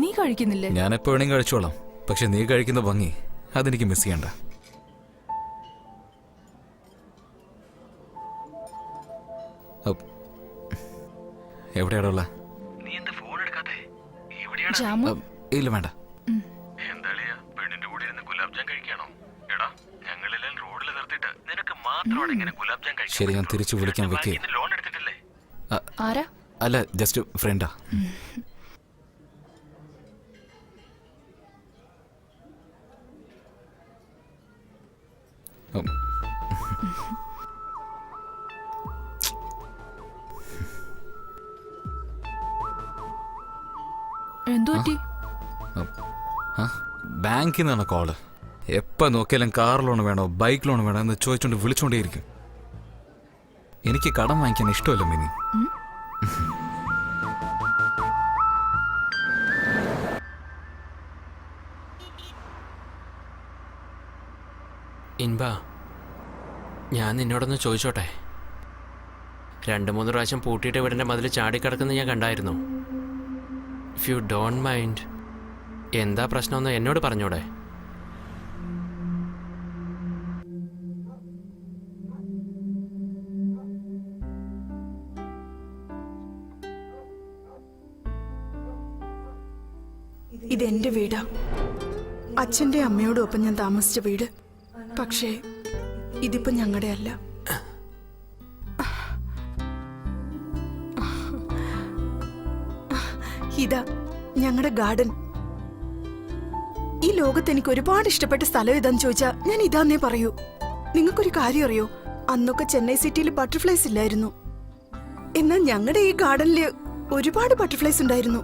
നീ കഴിക്കുന്നില്ലേ? ഞാൻ എപ്പോ വേണമെങ്കിൽ കഴിച്ചോളാം, പക്ഷെ നീ കഴിക്കുന്ന ഭംഗി അതെനിക്ക് മിസ് ചെയ്യണ്ട. എവിടെയാടാ ഉള്ള? ജാമു, ഇല്ല വേണ്ട. എന്താളിയാ, പെണ്ണിന്റെ കൂടെ ഇരുന്ന് ഗുലാബ് ജാം കഴിക്കാണോ? എടാ, ഞങ്ങളെല്ലാം റോഡിൽ നിർത്തിയിട്ട് നിനക്ക് മാത്രമാണ് ഇങ്ങനെ ഗുലാബ് ജാം കഴിക്കാൻ. ശരി, ഞാൻ തിരിച്ചു വിളിക്കാൻ വെക്കേ. ലോൺ എടുത്തിട്ടില്ലേ? ആരാ? അല്ല, ജസ്റ്റ് ഫ്രണ്ടാ. എന്തു പറ്റി? ബാങ്കിൽ നിന്നാണ് കോള്. എപ്പോ നോക്കിയാലും കാർ ലോൺ വേണോ ബൈക്ക് ലോൺ വേണോ എന്ന് ചോദിച്ചോണ്ട് വിളിച്ചോണ്ടേയിരിക്കും. എനിക്ക് കടം വാങ്ങിക്കാൻ ഇഷ്ടമല്ല മിനി. ഇൻബ, ഞാൻ നിന്നോടൊന്ന് ചോദിച്ചോട്ടെ? 2-3 പ്രാവശ്യം പൂട്ടിയിട്ട് വീടിന്റെ മതിൽ ചാടിക്കിടക്കുന്ന ഞാൻ കണ്ടായിരുന്നു. ഇഫ് യു ഡോണ്ട് മൈൻഡ്, എന്താ പ്രശ്നമെന്ന് എന്നോട് പറഞ്ഞോടെ? ഇതെന്റെ വീടാ. അച്ഛന്റെ അമ്മയോടും ഒപ്പം ഞാൻ താമസിച്ച വീട്. പക്ഷേ ഇതിപ്പോ ഞങ്ങളുടെ അല്ല. ഇതാ ഞങ്ങളുടെ ഗാർഡൻ. ഈ ലോകത്ത് എനിക്ക് ഒരുപാട് ഇഷ്ടപ്പെട്ട സ്ഥലം ഏതാന്ന് ചോദിച്ചാ ഞാൻ ഇതാന്നേ പറയൂ. നിങ്ങൾക്കൊരു കാര്യം അറിയോ? അന്നൊക്കെ ചെന്നൈ സിറ്റിയിൽ ബട്ടർഫ്ലൈസ് ഇല്ലായിരുന്നു. എന്നാൽ ഞങ്ങളുടെ ഈ ഗാർഡനില് ഒരുപാട് ബട്ടർഫ്ലൈസ് ഉണ്ടായിരുന്നു.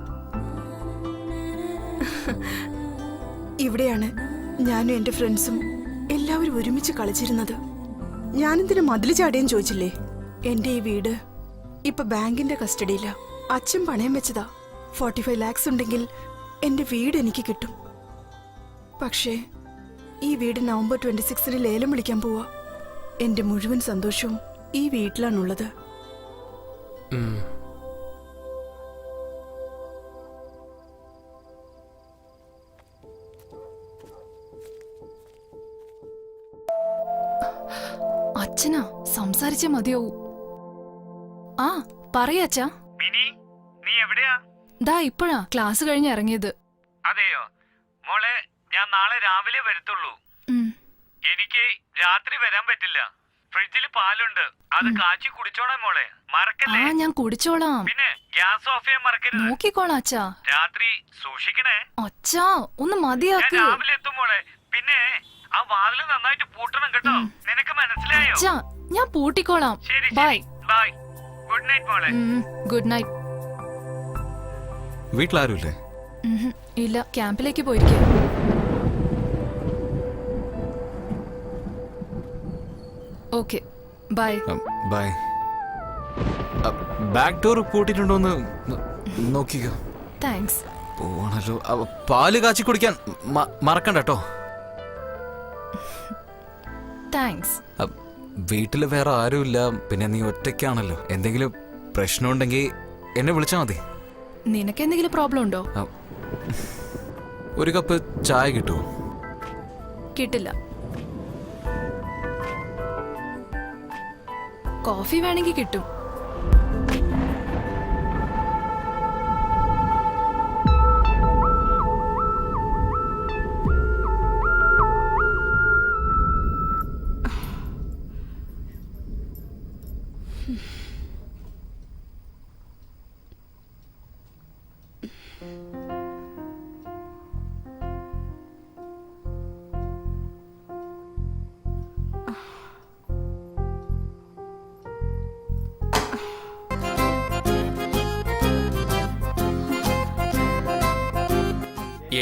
ഇവിടെയാണ് ഞാനും എന്റെ ഫ്രണ്ട്സും എല്ലാവരും ഒരുമിച്ച് കളിച്ചിരുന്നത്. ഞാനെന്തിനു മതില് ചാടിയെന്ന് ചോദിച്ചില്ലേ? എന്റെ ഈ വീട് ഇപ്പൊ ബാങ്കിന്റെ കസ്റ്റഡിയില. അച്ഛൻ പണയം വെച്ചതാ. 45 lakhs ഉണ്ടെങ്കിൽ എന്റെ വീട് എനിക്ക് കിട്ടും. പക്ഷേ ഈ വീട് നവംബർ 26 ലേലം വിളിക്കാൻ പോവാ. എന്റെ മുഴുവൻ സന്തോഷവും ഈ വീട്ടിലാണുള്ളത്. അച്ഛനാ, സംസാരിച്ചേ മതിയാവൂ. ആ പറയാച്ചാ. നീ എവിടെയാ? ദാ ഇപ്പോഴാ ക്ലാസ് കഴിഞ്ഞ് ഇറങ്ങിയത്. അതെയോ മോളെ, ഞാൻ നാളെ രാവിലെ വരത്തുള്ളൂ. എനിക്ക് രാത്രി വരാൻ പറ്റില്ല. ഫ്രിഡ്ജിൽ പാലുണ്ട്, അത് കാച്ചി കുടിച്ചോളാം മോളെ, മറക്കല്ലേ? ആ, ഞാൻ കുടിച്ചോളാം. പിന്നെ ഗ്യാസ് ഓഫ് ചെയ്യാൻ മറക്കരുത്. നോക്കിക്കോളാം അച്ഛാ. രാത്രി സൂക്ഷിക്കണേ. അച്ഛാ, ഒന്ന് ഞാൻ മതിയാക്ക്. രാവിലെ എത്തും മോളെ. പിന്നെ ആ വാതില് നന്നായിട്ട് പൂട്ടണം കേട്ടോ. നിനക്ക് മനസ്സിലായോ? അച്ഛാ, ഞാൻ പൂട്ടിക്കോളാം. ശരി ബൈ. ബൈ. ഗുഡ് നൈറ്റ് മോളെ. Good night. വീട്ടിലാരുമില്ലേ? ഇല്ല, ക്യാമ്പിലേക്ക് പോയിരിക്കുക. Okay, bye. Bye. Back door പൂട്ടിട്ടുണ്ടോന്ന് നോക്കിക്കോ. താങ്ക്സ്. പോണല്ലോ. പാല് കാച്ചി കുടിക്കാൻ മറക്കണ്ട കേട്ടോ. താങ്ക്സ്. വീട്ടില് വേറെ ആരുമില്ല, പിന്നെ നീ ഒറ്റയ്ക്കാണല്ലോ. എന്തെങ്കിലും പ്രശ്നമുണ്ടെങ്കിൽ എന്നെ വിളിച്ചാൽ മതി. നിനക്ക് എന്തെങ്കിലും പ്രോബ്ലം ഉണ്ടോ? ഒരു കപ്പ് ചായ കിട്ടുമോ? കിട്ടില്ല. കോഫി വേണമെങ്കിൽ കിട്ടും.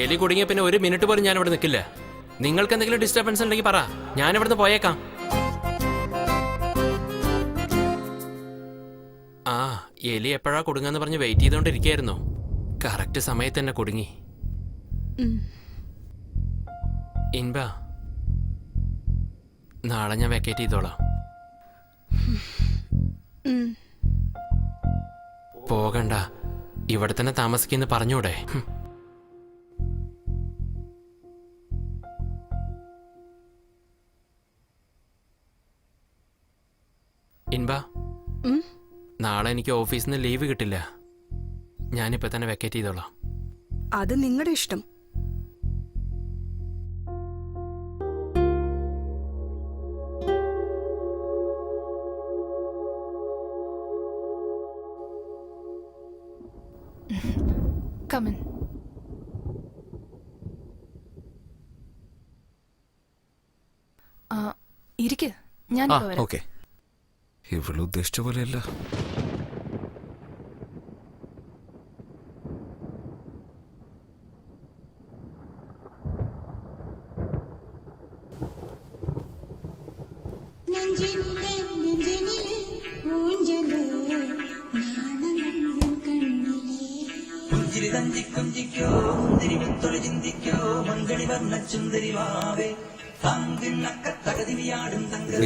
എലി കുടുങ്ങിയ പിന്നെ ഒരു മിനിറ്റ് പോലും ഞാൻ ഇവിടെ നിൽക്കില്ല. നിങ്ങൾക്ക് എന്തെങ്കിലും ഡിസ്റ്റർബൻസ് ഉണ്ടെങ്കിൽ പറ, ഞാൻ ഇവിടുന്ന് പോയേക്കാം. ആ, എലി എപ്പോഴാ കുടുങ്ങാന്ന് പറഞ്ഞ് വെയിറ്റ് ചെയ്തോണ്ടിരിക്കായിരുന്നു. കറക്റ്റ് സമയത്ത് തന്നെ കുടുങ്ങി. ഇൻബ, നാളെ ഞാൻ വെക്കേറ്റ് ചെയ്തോളാം. പോകണ്ട, ഇവിടെ തന്നെ താമസിക്കുന്ന പറഞ്ഞൂടെ? ഇൻബ, നാളെ എനിക്ക് ഓഫീസിൽ നിന്ന് ലീവ് കിട്ടില്ല. ഞാനിപ്പോ തന്നെ വെക്കേറ്റ് ചെയ്തോളാം. അത് നിങ്ങളുടെ ഇഷ്ടം. Come in. ഇരിക്ക്, ഞാൻ ഓക്കെ. ഇവള് ഉദ്ദേശിച്ച പോലെയല്ല.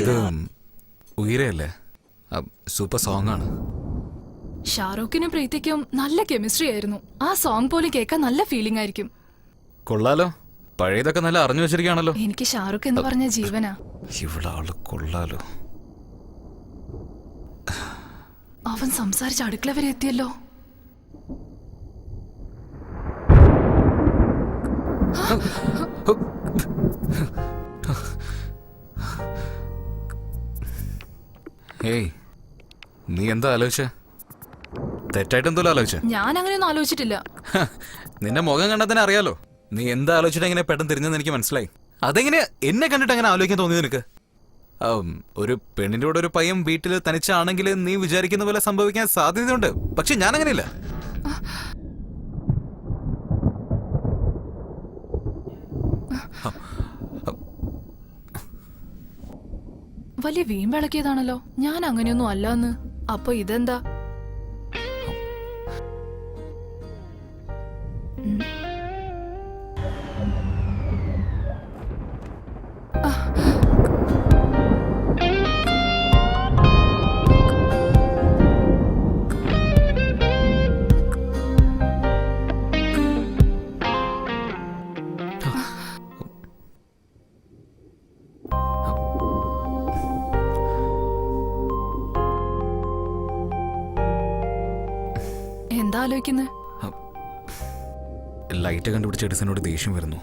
ഇത് ഉയരല്ലേ? സൂപ്പർ സോങ് ആണ്. ഷാറൂഖിനും പ്രീതിക്കും നല്ല കെമിസ്ട്രി ആയിരുന്നു. ആ സോങ് പോലും കേൾക്കാൻ നല്ല ഫീലിംഗ് ആയിരിക്കും. കൊള്ളാലോ, പഴയതൊക്കെ നല്ല അറിഞ്ഞു വെച്ചിരിക്കുകയാണല്ലോ. എനിക്ക് ഷാറൂഖ് എന്ന് പറഞ്ഞ ജീവനാ. ഇവിടെ ആള് കൊള്ളാലോ. അവൻ സംസാരിച്ച് അടുക്കള വരെ എത്തിയല്ലോ. ഏയ്, നീ എന്താ ആലോചിച്ച? തെറ്റായിട്ട് എന്തോലും ആലോചിച്ച? ഞാൻ അങ്ങനെയൊന്നും ആലോചിച്ചിട്ടില്ല. നിന്റെ മുഖം കണ്ടാൽ തന്നെ അറിയാലോ നീ എന്താ ആലോചിച്ചിട്ട് എങ്ങനെ പെട്ടെന്ന് തിരിഞ്ഞെന്ന് എനിക്ക് മനസ്സിലായി. അതെങ്ങനെ എന്നെ കണ്ടിട്ട് അങ്ങനെ ആലോചിക്കാൻ തോന്നിയത് നിനക്ക്? ഒരു പെണ്ണിന്റെ കൂടെ ഒരു പയ്യൻ വീട്ടിൽ തനിച്ചാണെങ്കിൽ നീ വിചാരിക്കുന്ന പോലെ സംഭവിക്കാൻ സാധ്യതയുണ്ട്. പക്ഷെ ഞാൻ അങ്ങനെയില്ല. വലിയ വീമ്പിളക്കിയതാണല്ലോ. ഞാൻ അങ്ങനെയൊന്നും അല്ലാന്ന്. അപ്പൊ ഇതെന്താ? എന്താ ആലോചിക്കുന്നത്? ലൈറ്റ് കണ്ടുപിടിച്ച എഡിസനോട് ദേഷ്യം വരുന്നു.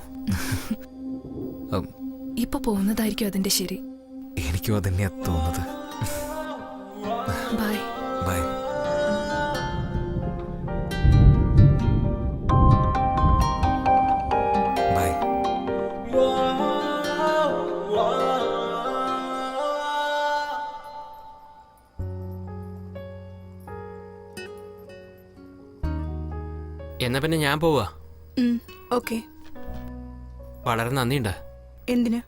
ഇപ്പൊ പോകുന്നതായിരിക്കും അതിന്റെ ശരി. എനിക്കും അതന്നെയാ തോന്നുന്നത്. ബൈ. ബൈ. ബൈ. എന്നാ പിന്നെ ഞാൻ പോവാ. ഓക്കെ. വളരെ നന്ദിയുണ്ട്. എന്തിന്?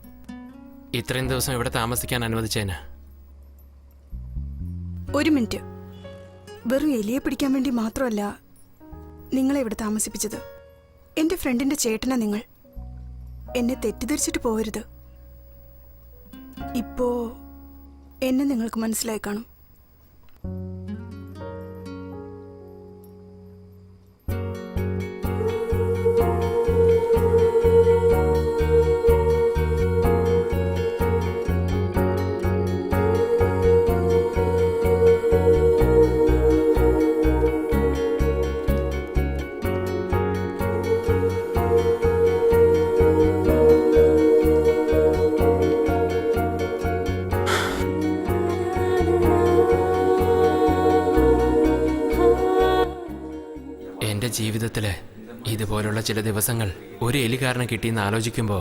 ഇത്രയും ദിവസം ഇവിടെ താമസിക്കാൻ അനുവദിച്ചേന്. ഒരു മിനിറ്റ്. വെറും എലിയെ പിടിക്കാൻ വേണ്ടി മാത്രമല്ല നിങ്ങളെ ഇവിടെ താമസിപ്പിച്ചത്. എന്റെ ഫ്രണ്ടിന്റെ ചേട്ടനാ നിങ്ങൾ. എന്നെ തെറ്റിദ്ധരിച്ചിട്ട് പോകരുത്. ഇപ്പോ എന്നെ നിങ്ങൾക്ക് മനസ്സിലായി കാണും. എന്റെ ജീവിതത്തില് ഇതുപോലുള്ള ചില ദിവസങ്ങൾ ഒരു എലി കാരണം കിട്ടിയെന്ന് ആലോചിക്കുമ്പോ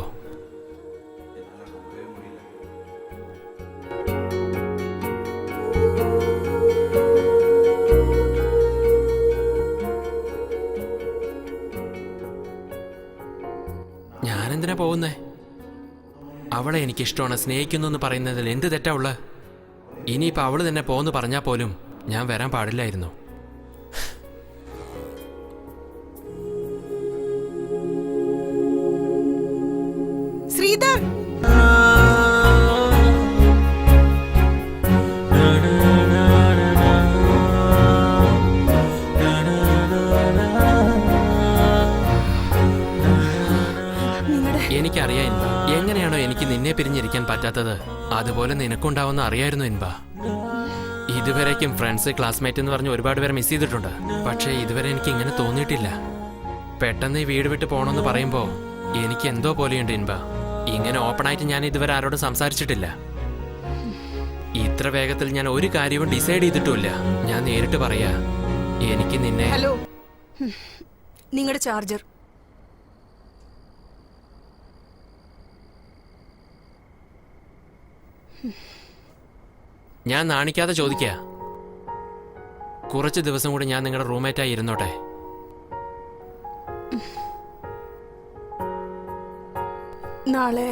ഞാനെന്തിനാ പോകുന്നേ? അവളെ എനിക്കിഷ്ടമാണ്, സ്നേഹിക്കുന്നു എന്ന് പറയുന്നതിൽ എന്ത് തെറ്റാ ഉള്ളത്? ഇനിയിപ്പോൾ അവള് തന്നെ പോന്ന് പറഞ്ഞാൽ പോലും ഞാൻ വരാൻ പാടില്ലായിരുന്നു. ശ്രീധർ, എനിക്കറിയാം ഇൻബ, എങ്ങനെയാണോ എനിക്ക് നിന്നെ പിരിഞ്ഞിരിക്കാൻ പറ്റാത്തത് അതുപോലെ നിനക്കുണ്ടാവുന്ന അറിയായിരുന്നു ഇൻബ. ഇതുവരേക്കും ഫ്രണ്ട്സ്, ക്ലാസ്മേറ്റ് എന്ന് പറഞ്ഞ് ഒരുപാട് പേരെ മിസ് ചെയ്തിട്ടുണ്ട്. പക്ഷേ ഇതുവരെ എനിക്ക് ഇങ്ങനെ തോന്നിയിട്ടില്ല. പെട്ടെന്ന് ഈ വീട് വിട്ട് പോകണമെന്ന് പറയുമ്പോ എനിക്ക് എന്തോ പോലെയുണ്ട് ഇൻബ. ഇങ്ങനെ ഓപ്പണായിട്ട് ഞാൻ ഇതുവരെ ആരോടും സംസാരിച്ചിട്ടില്ല. ഇത്ര വേഗത്തിൽ ഞാൻ ഒരു കാര്യവും ഡിസൈഡ് ചെയ്തിട്ടുമില്ല. ഞാൻ നേരിട്ട് പറയാ, എനിക്ക് നിന്നെ. ഹലോ, നിങ്ങളുടെ ചാർജർ. ഞാൻ നാണിക്കാതെ ചോദിക്കാ, കുറച്ച് ദിവസം കൂടി ഞാൻ നിങ്ങളുടെ റൂംമേറ്റായി ഇരുന്നോട്ടെ? നാളെ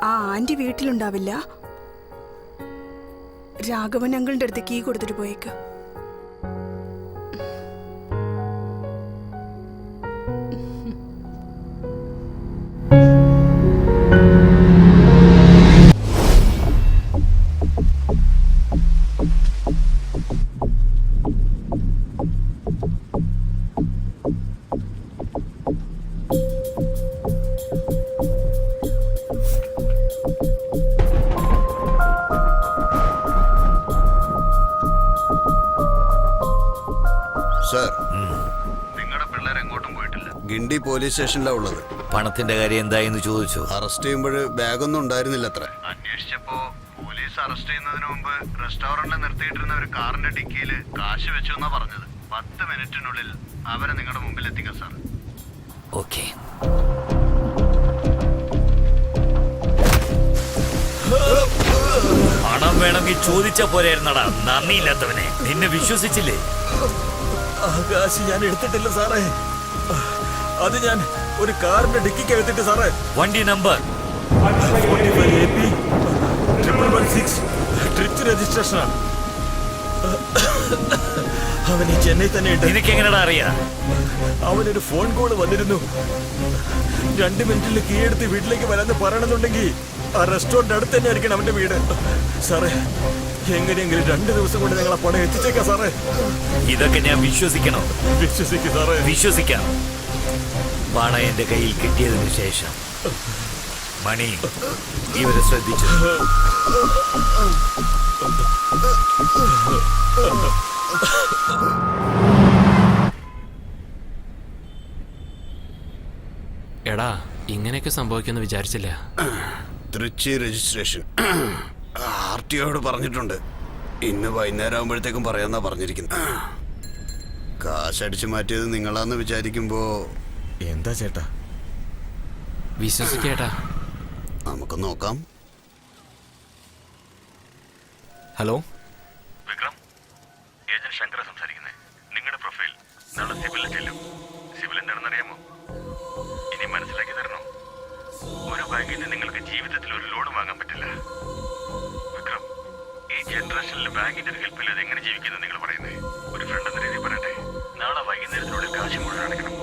ആ ആന്റി വീട്ടിലുണ്ടാവില്ല. രാഘവൻ അങ്കിളിന്റെ അടുത്ത് കീ കൊടുത്തിട്ട് പോയേക്ക്. സർ, നിങ്ങളുടെ പിള്ളേർ എങ്ങോട്ടും പോയിട്ടില്ല. ഗിണ്ടി പോലീസ് സ്റ്റേഷനിലാണ് ഉള്ളത്. പണത്തിന്റെ കാര്യം എന്തായെന്ന് ചോദിച്ചു. അറസ്റ്റ് ചെയ്യുമ്പോൾ ബാഗൊന്നും ഉണ്ടായിരുന്നില്ല അത്ര. അന്വേഷിച്ചപ്പോ പോലീസ് അറസ്റ്റ് ചെയ്യുന്നതിന് മുമ്പ് റെസ്റ്റോറന്റിൽ നിർത്തിയിട്ടിരുന്ന ഒരു കാറിന്റെ ഡിക്കിയിൽ കാശ് വെച്ചു എന്നാ പറഞ്ഞത്. 10 മിനിറ്റിനുള്ളിൽ അവരെ നിങ്ങളുടെ മുമ്പിൽ എത്തിക്കാം സാർ. ഓക്കെ. പണം വേണമെങ്കിൽ ചോദിച്ച പോലെയായിരുന്നടാ, നന്ദിയില്ലാത്തവനെ. നിന്നെ വിശ്വസിച്ചില്ലേ? ആകാശ് ഞാൻ എടുത്തിട്ടില്ല സാറേ. അത് ഞാൻ ഒരു കാറിന്റെ ഡിക്കിക്ക് എടുത്തിട്ട് സാറേ. വണ്ടി നമ്പർ 45AP116 ട്രിച്ച് രജിസ്ട്രേഷനാണ്. അവൻ ഈ ചെന്നൈ തന്നെ ഉണ്ട്. നിനക്ക് എങ്ങനെയാ അറിയാ? അവനൊരു ഫോൺ കോൾ വന്നിരുന്നു. 2 മിനിറ്റിൽ കീഴെടുത്ത് വീട്ടിലേക്ക് വരാന്ന് പറയണമെന്നുണ്ടെങ്കിൽ ആ റെസ്റ്റോറന്റ് അടുത്ത് തന്നെ ആയിരിക്കണം അവന്റെ വീട്. സാറേ, എങ്ങനെയെങ്കിലും 2 ദിവസം കൊണ്ട് ഞങ്ങൾ ആ പണം എത്തിച്ചേക്കാം സാറേ. ഇതൊക്കെ ഞാൻ വിശ്വസിക്കണോ? വിശ്വസിക്കും സാറേ. വിശ്വസിക്കാം. പണം എന്റെ കയ്യിൽ കിട്ടിയതിനു ശേഷം മണി ഇവരെ ശ്രദ്ധിച്ചു. എടാ, ഇങ്ങനെയൊക്കെ സംഭവിക്കുമെന്ന് വിചാരിച്ചില്ല. തൃച്ചി രജിസ്ട്രേഷൻ RTOയോട് പറഞ്ഞിട്ടുണ്ട്. ഇന്ന് വൈകുന്നേരം ആകുമ്പോഴത്തേക്കും പറയാന്നാ പറഞ്ഞിരിക്കുന്നത്. കാശടിച്ചു മാറ്റിയത് നിങ്ങളാന്ന് വിചാരിക്കുമ്പോ എന്താ ചേട്ടാ? വിശ്വസിക്കേട്ടാ. നമുക്ക് നോക്കാം. ഹലോ വിക്രം, ഏജന്റ് ശങ്കർ സംസാരിക്കുന്നത്. നിങ്ങളുടെ പ്രൊഫൈൽ നാളെ സിവിലിൽ ചെല്ലും. പറയാമോ? ഇനി മനസ്സിലാക്കി തരണോ? ഒരു ബാങ്കിൽ നിന്ന് നിങ്ങൾക്ക് ജീവിതത്തിൽ ഒരു ലോൺ വാങ്ങാൻ പറ്റില്ല. വിക്രം, ഈ ജനറേഷനിൽ ബാങ്കിന്റെ ഒരു ഹെൽപ്പില്ലാതെ എങ്ങനെ ജീവിക്കുന്നത് നിങ്ങൾ പറയുന്നത്? ഒരു ഫ്രണ്ട് എന്ന രീതിയിൽ പറയട്ടെ, നാളെ വൈകുന്നേരത്തിനുള്ളിൽ കാശ് മുഴുവൻ അടയ്ക്കണം.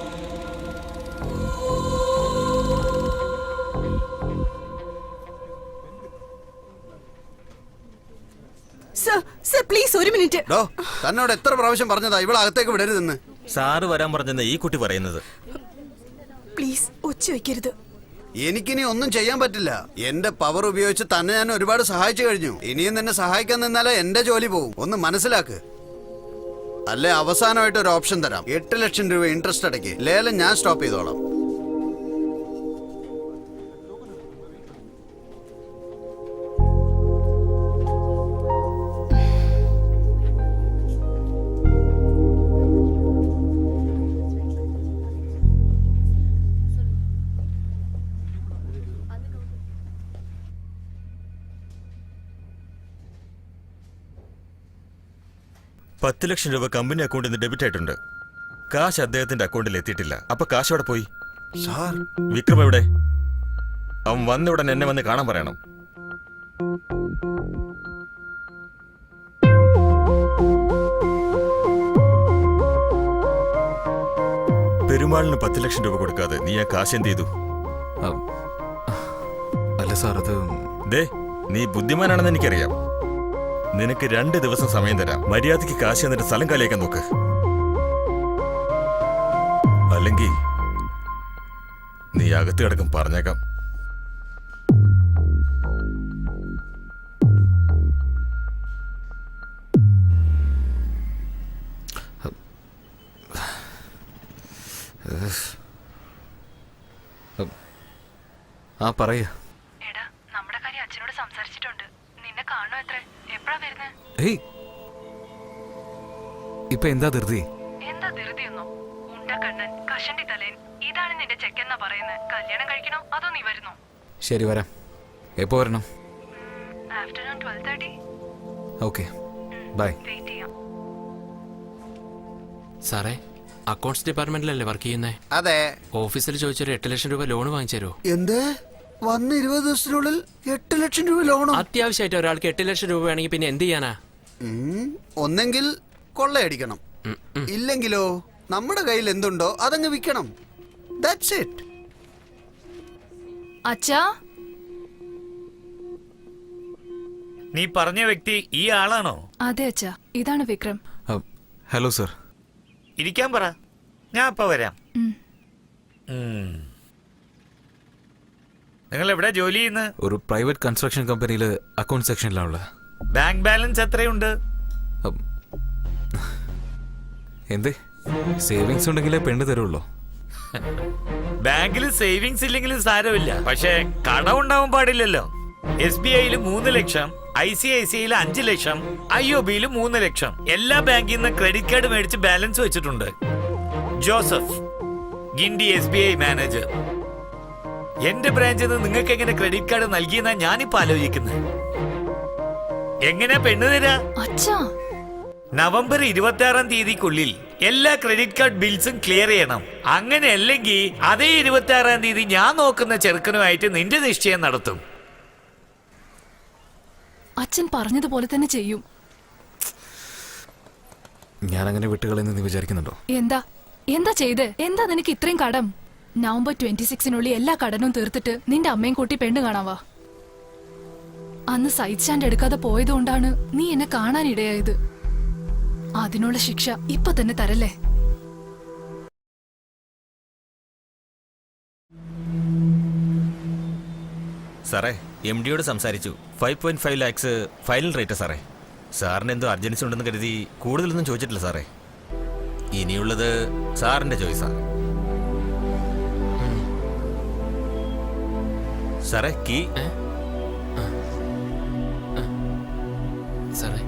പ്ലീസ് ഒരു മിനിറ്റ്. തന്നോട് എത്ര പ്രാവശ്യം പറഞ്ഞതാ ഇവിടെ അകത്തേക്ക് വിടരുതെന്ന്? സാറ് വരാൻ പറഞ്ഞെന്ന് ഈ കുട്ടി പറയുന്നത്. പ്ലീസ് ഒച്ച വയ്ക്കരുത്. എനിക്കിനി ഒന്നും ചെയ്യാൻ പറ്റില്ല. എന്റെ പവർ ഉപയോഗിച്ച് തന്നെ ഞാൻ ഒരുപാട് സഹായിച്ചു കഴിഞ്ഞു. ഇനിയും നിന്നെ സഹായിക്കാൻ നിന്നാലേ എന്റെ ജോലി പോകും. ഒന്ന് മനസ്സിലാക്ക്. അല്ലെ അവസാനമായിട്ട് ഒരു ഓപ്ഷൻ തരാം. 8 ലക്ഷം രൂപ ഇൻട്രസ്റ്റ് അടയ്ക്ക്. ലേലം ഞാൻ സ്റ്റോപ്പ് ചെയ്തോളാം. $10 ലക്ഷം രൂപ കമ്പനി അക്കൗണ്ടിൽ നിന്ന് ഡെബിറ്റ് ആയിട്ടുണ്ട്. കാശ് അദ്ദേഹത്തിന്റെ അക്കൗണ്ടിൽ എത്തിയിട്ടില്ല. അപ്പൊ കാശ് അവിടെ പോയി. വിക്രം എവിടെ? അവൻ വന്ന ഉടൻ എന്നെ വന്ന് കാണാൻ പറയണം. പെരുമാളിന് 10 ലക്ഷം രൂപ കൊടുക്കാതെ നീ ആ കാശ് എന്ത് ചെയ്തു? അല്ല സാർ, അത് ദേ, നീ ബുദ്ധിമാനാണെന്ന് എനിക്കറിയാം. നിനക്ക് 2 ദിവസം സമയം തരാം. മര്യാദയ്ക്ക് കാശ് എന്നിട്ട് സ്ഥലം കാലിയാക്കാൻ നോക്ക്. അല്ലെങ്കിൽ നീ അകത്ത് കിടക്കും, പറഞ്ഞേക്കാം. ആ പറയാ. എടാ, നമ്മുടെ കാര്യം അച്ഛനോട് സംസാരിച്ചിട്ടുണ്ട്. നിന്നെ കാണോ എത്ര? എപ്പോഴാ വരുന്നത്? ഏയ്, ഇപ്പൊ എന്താ ധൃതി? എന്താ ധൃതിയൊന്നോ? ഉണ്ടക്കണ്ണൻ, കഷണ്ടി തലേൻ, ഇതാണ് നിന്റെ ചെക്കെന്നാ പറയുന്നത്. കല്യാണം കഴിക്കണോ അതോ നീ വരുന്നോ? ശരി, വരാം. എപ്പോ വരണം? ആഫ്റ്റർനൂൺ 12:30. Okay, by. വെയിറ്റ് ചെയ്യാം. സാറേ, അക്കൗണ്ട്സ് ഡിപ്പാർട്ട്മെന്റിലല്ലേ വർക്ക് ചെയ്യുന്നേ? അതെ. ഓഫീസിൽ ചോദിച്ചൊരു 8 ലക്ഷം രൂപ ലോൺ വാങ്ങിച്ചു തരുമോ? എന്ത്? വന്ന് 20 ദിവസത്തിനുള്ളിൽ 8 ലക്ഷം രൂപ ലോണോ? അത്യാവശ്യമായിട്ട് ഒരാൾക്ക് 8 ലക്ഷം രൂപ വേണമെങ്കിൽ പിന്നെ എന്ത് ചെയ്യാനാ? ഒന്നെങ്കിൽ കൊള്ളയടിക്കണം, ഇല്ലെങ്കിലോ നമ്മുടെ കയ്യിൽ എന്തുണ്ടോ അതങ്ങ് വിൽക്കണം. That's it. അച്ഛാ, നീ പറഞ്ഞ വ്യക്തി ഈ ആളാണോ? അതെ അച്ഛാ, ഇതാണ് വിക്രം. Hello sir. ഇരിക്കാൻ പറ, ഞാൻ ഇപ്പൊ വരാം. നിങ്ങൾ എവിടെ ജോലി ചെയ്യുന്നത്? ഒരു പ്രൈവറ്റ് കൺസ്ട്രക്ഷൻ കമ്പനിയിൽ അക്കൗണ്ട് സെക്ഷനിലാണുള്ളത്. ബാങ്ക് ബാലൻസ് എത്രയുണ്ട്? എന്തേ, സേവിങ്സ് ഉണ്ടെങ്കിലേ പെണ്ണ് തരുള്ളൂ. ബാങ്കിൽ സേവിങ്സ് ഇല്ലെങ്കിലും സാരമില്ല, പക്ഷേ കടം ഉണ്ടാവാൻ പാടില്ലല്ലോ. SBIയിൽ 3 ലക്ഷം, ICICIയിൽ 5 ലക്ഷം, IOBയിൽ 3 ലക്ഷം. എല്ലാ ബാങ്കിൽ നിന്ന് ക്രെഡിറ്റ് കാർഡ് മേടിച്ച് ബാലൻസ് വെച്ചിട്ടുണ്ട്. Joseph, Guindy SBI manager. എന്റെ ബ്രാഞ്ചിൽ നിന്ന് നിങ്ങൾക്ക് എങ്ങനെ ക്രെഡിറ്റ് കാർഡ് നൽകിയെന്നാ ഞാനിപ്പോ ആലോചിക്കുന്നത്. എങ്ങനെ പെണ്ണ് തരാ? നവംബർ 26-ാം തീയതിക്കുള്ളിൽ എല്ലാ ക്രെഡിറ്റ് കാർഡ് ബിൽസും ക്ലിയർ ചെയ്യണം. അങ്ങനെ അല്ലെങ്കിൽ അതേ 26-ാം തീയതി ഞാൻ നോക്കുന്ന ചെറുക്കനുമായിട്ട് നിന്റെ നിശ്ചയം നടത്തും. അച്ഛൻ പറഞ്ഞതുപോലെ തന്നെ ചെയ്യും. ഞാൻ അങ്ങനെ വിട്ടുകളെന്ന് നീ വിചാരിക്കുന്നുണ്ടോ? എന്താ എന്താ ചെയ്ത്? എന്താ നിനക്ക് ഇത്രയും കടം? നവംബർ 26-നുള്ളിൽ എല്ലാ കടനും തീർത്തിട്ട് നിന്റെ അമ്മയും കൂട്ടി പെണ്ണ് കാണാവാ. അന്ന് സൈഡ് സ്റ്റാൻഡ് എടുക്കാതെ പോയതുകൊണ്ടാണ് നീ എന്നെ കാണാനിടയായത്. അതിനുള്ള ശിക്ഷ ഇപ്പൊ തന്നെ തരല്ലേ? സാറേ, MD-യോട് സംസാരിച്ചു. 5.5 ലാക്സ് ഫൈനൽ റേറ്റ് സാറേ. സാറിന് എന്തോ അർജൻസി ഉണ്ടെന്ന് കരുതി കൂടുതലൊന്നും ചോദിച്ചിട്ടില്ല സാറേ. ഇനിയുള്ളത് സാറിന്റെ ചോയ്സാണ്. സാറേ, കീ. സാറേ,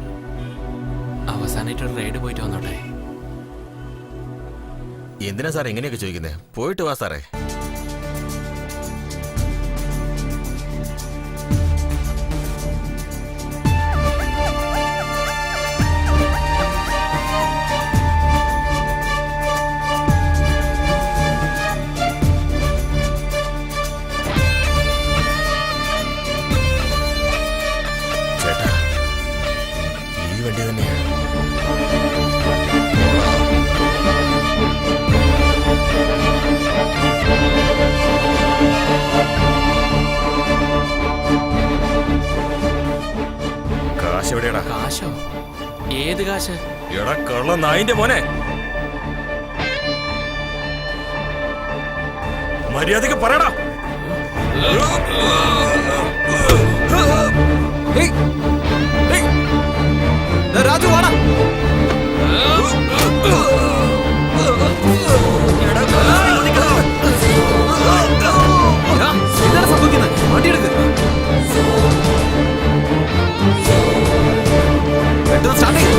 അവസാനമായിട്ടൊരു റൈഡ് പോയിട്ട് വന്നോട്ടെ. എന്തിനാ സാർ എങ്ങനെയൊക്കെ ചോദിക്കുന്നത്? പോയിട്ട് വാ സാറേ. കാശോ? ഏത് കാശ്? എടാ കള്ള നായിന്റെ മോനെ, മര്യാദക്ക് പറയടാ. രാജു വാടാ. എന്താണ് സംഭവിക്കുന്നത്? വണ്ടിയെടുക്ക്. പെട്ടെന്ന് സ്റ്റാർട്ട് ചെയ്യ്.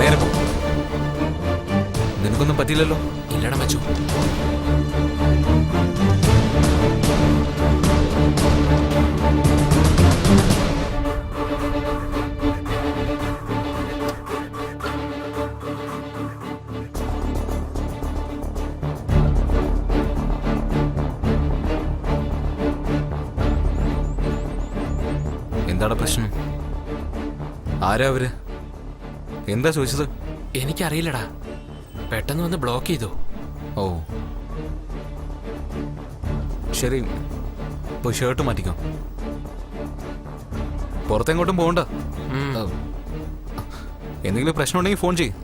നേരെ പോ. നിനക്കൊന്നും പറ്റില്ലല്ലോ? ഇല്ലട മച്ചു. എന്താണ് പ്രശ്നം? ആരാ അവര്? എന്താ ചോദിച്ചത്? എനിക്കറിയില്ലടാ, പെട്ടെന്ന് വന്ന് ബ്ലോക്ക് ചെയ്തു. ഓ ശരി, പോയി ഷർട്ട് മാറ്റിക്കോ. പുറത്തെങ്ങോട്ടും പോകണ്ട. എന്തെങ്കിലും പ്രശ്നം ഉണ്ടെങ്കിൽ ഫോൺ ചെയ്യും.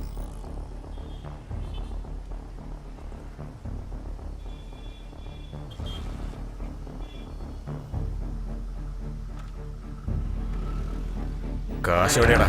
കാശ് എവിടെയാടാ?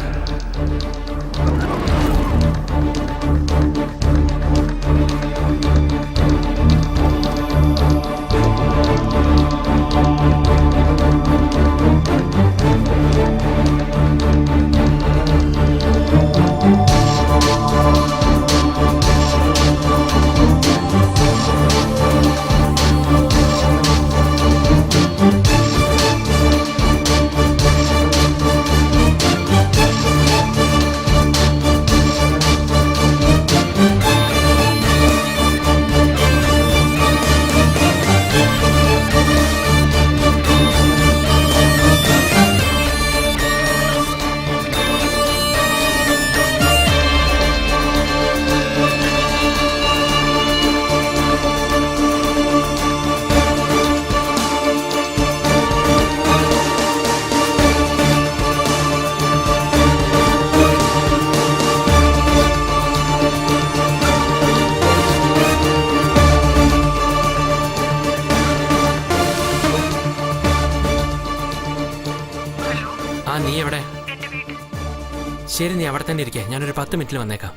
നീ എവിടെ? ശരി, നീ അവിടെ തന്നെ ഇരിക്കേ, ഞാനൊരു 10 മിനിറ്റിൽ വന്നേക്കാം.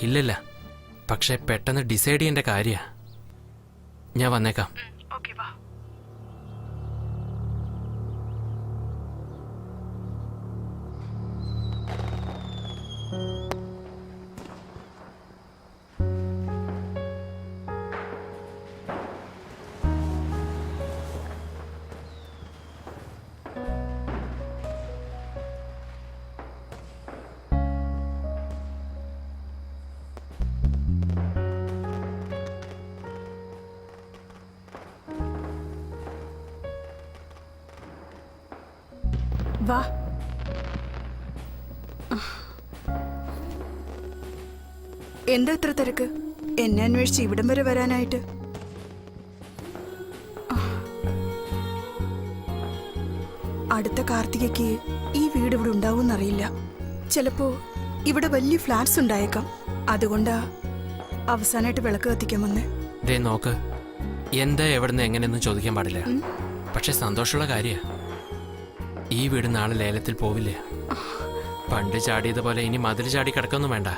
ഇല്ലില്ല, പക്ഷെ പെട്ടെന്ന് ഡിസൈഡ് ചെയ്യേണ്ട കാര്യ. ഞാൻ വന്നേക്കാം. വാ. എന്താ ഇത്ര തിരക്ക്? എന്നെ അന്വേഷിച്ച് ഇവിടം വരെ വരാനായിട്ട്? അടുത്ത കാർത്തികയ്ക്ക് ഈ വീട് ഇവിടെ ഉണ്ടാവുമെന്നറിയില്ല. ചിലപ്പോ ഇവിടെ വലിയ ഫ്ലാറ്റ്സ് ഉണ്ടായേക്കാം. അതുകൊണ്ടാ അവസാനമായിട്ട് വിളക്ക് കത്തിക്കാൻ വന്നേ. ദേ നോക്ക്, എന്താ എവിടുന്ന് എങ്ങനെയൊന്നും ചോദിക്കാൻ പാടില്ല. പക്ഷെ സന്തോഷമുള്ള കാര്യ, ഈ വീട് നാളെ ലേലത്തിൽ പോവില്ല. പണ്ട് ചാടിയതുപോലെ ഇനി മതിൽ ചാടി കിടക്കൊന്നും വേണ്ട.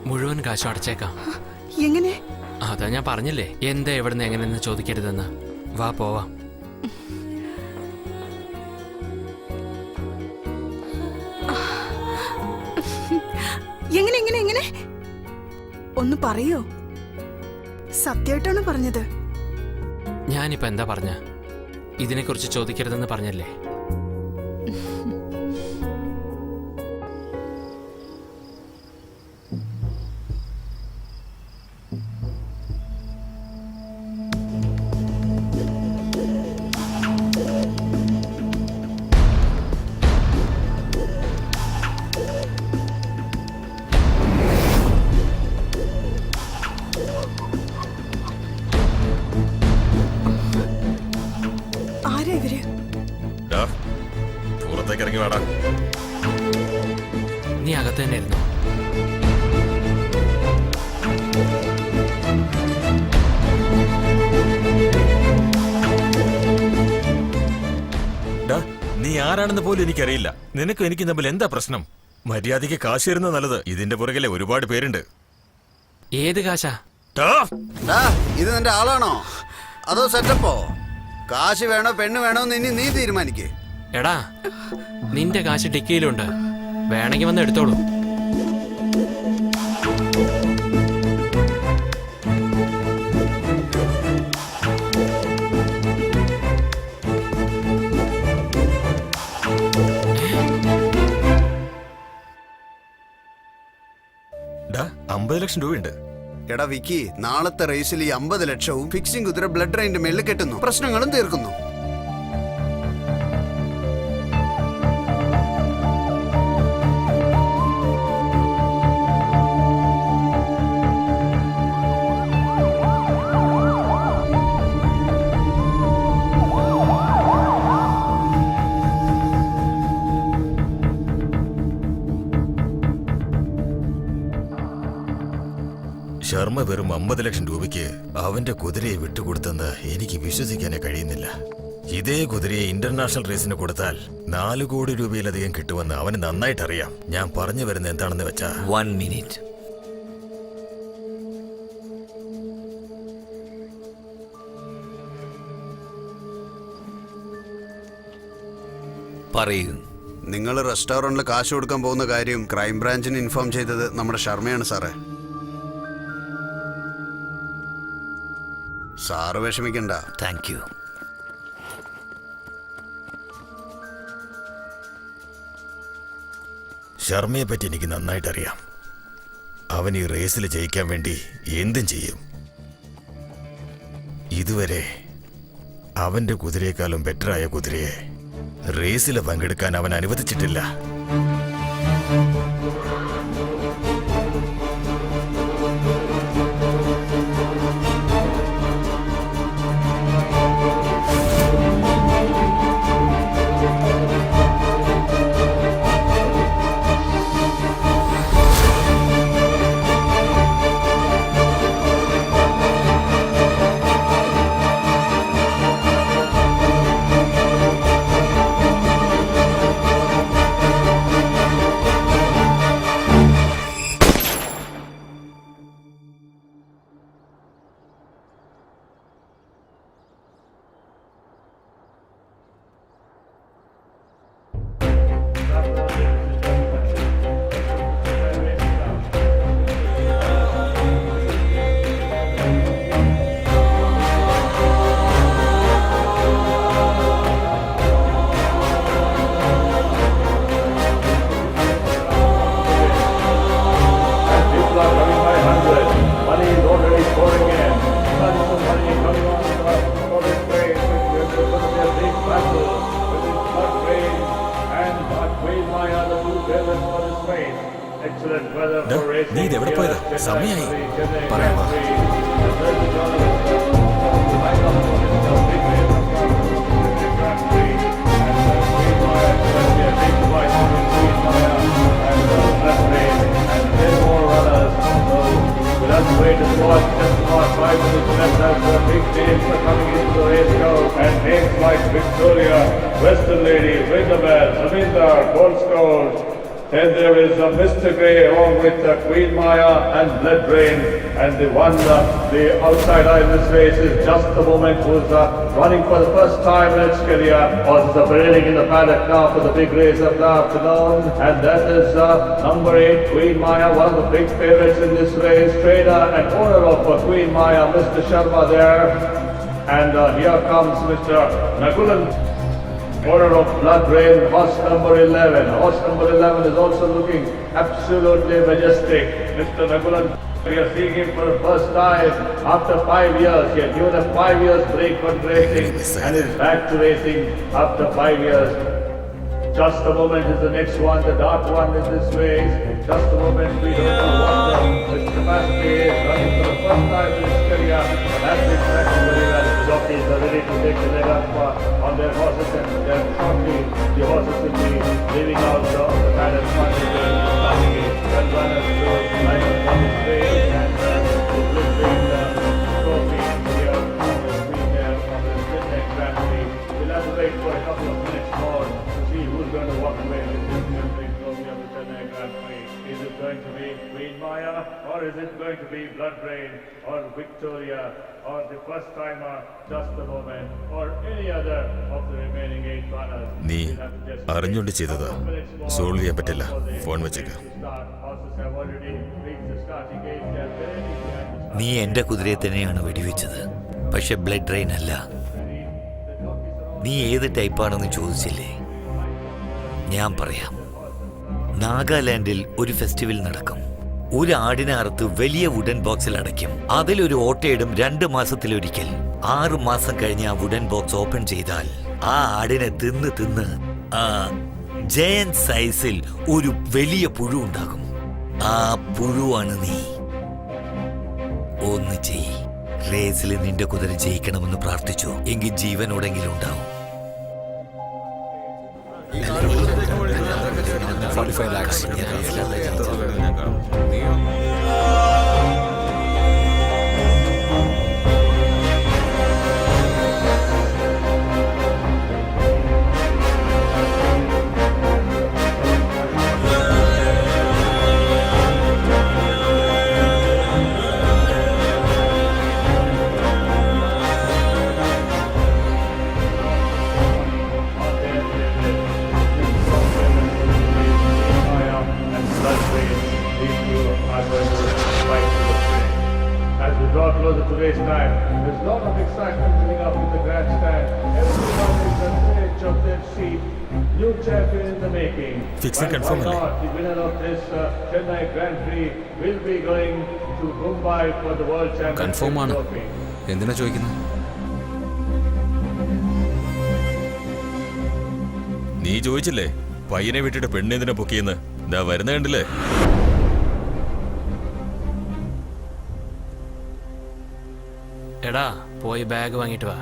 മുഴുവൻ കാശും അടച്ചേക്കാം. എങ്ങനെ? അതാ ഞാൻ പറഞ്ഞില്ലേ, എന്താ എവിടുന്ന് എങ്ങനെയെന്ന് ചോദിക്കരുതെന്ന്. വാ പോവാം. എങ്ങനെ എങ്ങനെ എങ്ങനെ ഒന്ന് പറയോ? സത്യമായിട്ടാണ് പറഞ്ഞത്? ഞാനിപ്പോ എന്താ പറഞ്ഞ? ഇതിനെക്കുറിച്ച് ചോദിക്കരുതെന്ന് പറഞ്ഞല്ലേ? പുറത്തേക്ക് ഇറങ്ങി വേടാ. നീ അകത്ത് തന്നെ ഇരുന്നു. നീ ആരാണെന്ന് പോലും എനിക്കറിയില്ല. നിനക്കും എനിക്ക് തമ്മിൽ എന്താ പ്രശ്നം? മര്യാദയ്ക്ക് കാശ് തരുന്നത് നല്ലത്. ഇതിന്റെ പുറകിലെ ഒരുപാട് പേരുണ്ട്. ഏത് കാശാ? ഇത് നിന്റെ ആളാണോ അതോ സെറ്റപ്പോ? കാശ് വേണോ പെണ്ണ് വേണോ എന്ന് ഇനി നീ തീരുമാനിക്കേ. എടാ, നിന്റെ കാശ് ടിക്കിയിലുണ്ട്, വേണമെങ്കിൽ വന്ന് എടുത്തോളൂ. ഡാ, 50 ലക്ഷം രൂപയുണ്ട്. എടാ വിക്കി, നാളത്തെ റേസിൽ ഈ 50 ലക്ഷവും ഫിക്സിംഗ് കുതിര ബ്ലഡ് റൈൻ്റെ മേളിൽ കെട്ടുന്നു, പ്രശ്നങ്ങളും തീർക്കുന്നു. ശർമ്മ വെറും 50 ലക്ഷം രൂപയ്ക്ക് അവന്റെ കുതിരയെ വിട്ടുകൊടുത്തെന്ന് എനിക്ക് വിശ്വസിക്കാനേ കഴിയുന്നില്ല. ഇതേ കുതിരയെ ഇന്റർനാഷണൽ റേസിന് കൊടുത്താൽ 4 കോടി രൂപയിലധികം കിട്ടുമെന്ന് അവന് നന്നായിട്ടറിയാം. ഞാൻ പറഞ്ഞു വരുന്നത് എന്താണെന്ന് വെച്ചാ, 1 മിനിറ്റ്. പറയൂ. നിങ്ങൾ റെസ്റ്റോറന്റിൽ കാശ് കൊടുക്കാൻ പോകുന്ന കാര്യം ക്രൈംബ്രാഞ്ചിന് ഇൻഫോം ചെയ്തത് നമ്മുടെ ശർമ്മയാണ് സാറേ. സാറ് വിഷമിക്കണ്ട. Thank you. ശർമ്മയെ പറ്റി എനിക്ക് നന്നായിട്ടറിയാം. അവൻ ഈ റേസിൽ ജയിക്കാൻ വേണ്ടി എന്തും ചെയ്യും. ഇതുവരെ അവന്റെ കുതിരയെക്കാളും ബെറ്ററായ കുതിരയെ റേസിൽ പങ്കെടുക്കാൻ അവൻ അനുവദിച്ചിട്ടില്ല. നീ ഇതെവിടെ പോയത്? സമയായി. പറയാവാ. Let's wait and watch. Just about 5 minutes left as the big names are coming into the race now. And names like Victoria, Western Lady, Ringaman, Zamindar, Gold Scores. Then there is Mr. Grey along with Queen Maya and Blood Rain. And the one, the outside eye in this race is Just the Moment, who's running for the first time in its career. Also parading in the paddock now for the big race of the afternoon. And that is number 8, Queen Maya, one of the big favorites in this race. Trainer and owner of Queen Maya, Mr. Sharma there. And here comes Mr. Nagulan, owner of Blood Rain, horse number 11. Horse number 11 is also looking absolutely majestic. Mr. Nagulan, we are seeing him for the first time after 5 years. He had given a 5 years break from racing and is back to racing after 5 years. Just a Moment is the next one, the dark one in this race. Just a Moment, we don't know what his capacity is, running for the first time in his career. And that's exactly very well. The jockeys are ready to take the leg up on their horses and they're shortly leaving out the balance one is starting it. Well runners to line up on his way and delivering the trophy here on the screen there on the Sydney Grand Prix. We'll have to wait for a couple of minutes more to see who's going to walk away with this delivering trophy of the Chennai Grand Prix. Is it going to be Queen Maya, or is it going to be Blood Rain, or Victoria, or the first timer, Just the Moment, or any other of the remaining 8 runners? നീ We'll have to just അറിഞ്ഞുകൊണ്ട് ചെയ്തതാ. Solve ചെയ്യാൻ പറ്റില്ല. Phone വെച്ചേക്ക്. start. Horses have already reached the starting gate. They are very behind the start. നീ എന്റെ കുതിരയെ തന്നെയാണ് വെടിവെച്ചത്, പക്ഷെ ബ്ലഡ് ഡ്രെയിൻ അല്ല. നീ ഏത് ടൈപ്പാണെന്ന് ചോദിച്ചില്ലേ? ഞാൻ പറയാം. നാഗാലാൻഡിൽ ഒരു ഫെസ്റ്റിവൽ നടക്കും. ഒരു ആടിനെ അറുത്ത് വലിയ വുഡൻ ബോക്സിൽ അടയ്ക്കും. അതിലൊരു ഓട്ടയിടും 2 മാസത്തിലൊരിക്കൽ. 6 മാസം കഴിഞ്ഞ് ആ വുഡൻ ബോക്സ് ഓപ്പൺ ചെയ്താൽ ആ ആടിനെ തിന്ന് ആ ജയൻ സൈസിൽ ഒരു വലിയ പുഴു ഉണ്ടാകും. ആ പുഴുവാണ് നീ. ഒന്ന് ചെയ്. റേസിൽ നിന്റെ കുതിര ജയിക്കണമെന്ന് പ്രാർത്ഥിച്ചു, എങ്കിൽ ജീവനോടെങ്കിലും ഉണ്ടാവും. 45 lakhs. As we draw closer to race time, there's a lot of excitement filling up in the grandstand. Everyone is on the edge of their seat. New champion in the making. Fix and But confirm why അല്ലേ? not? The winner of this Chennai Grand Prix will be going to Mumbai for the World Championship confirm ആണ്. trophy. എന്തിനാ ചോദിക്കുന്നത്? നീ ചോദിച്ചില്ലേ പയ്യനെ വിട്ടിട്ട് പെണ്ണെന്തിനെ പൊക്കിയെന്ന്? ദാ വരുന്ന കണ്ടില്ലേ? എടാ പോയി ബാഗ് വാങ്ങിട്ട് വാ.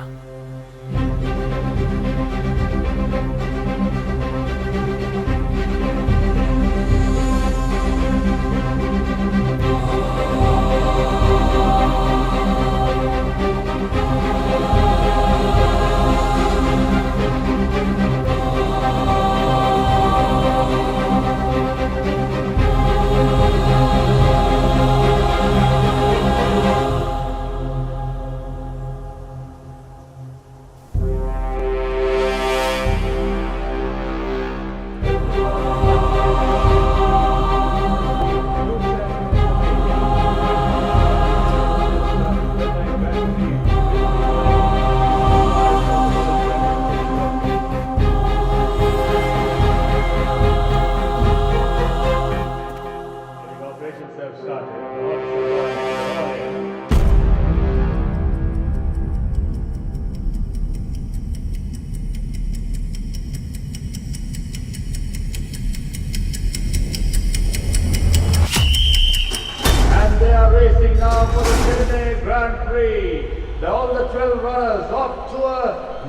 All the 12 runners off to a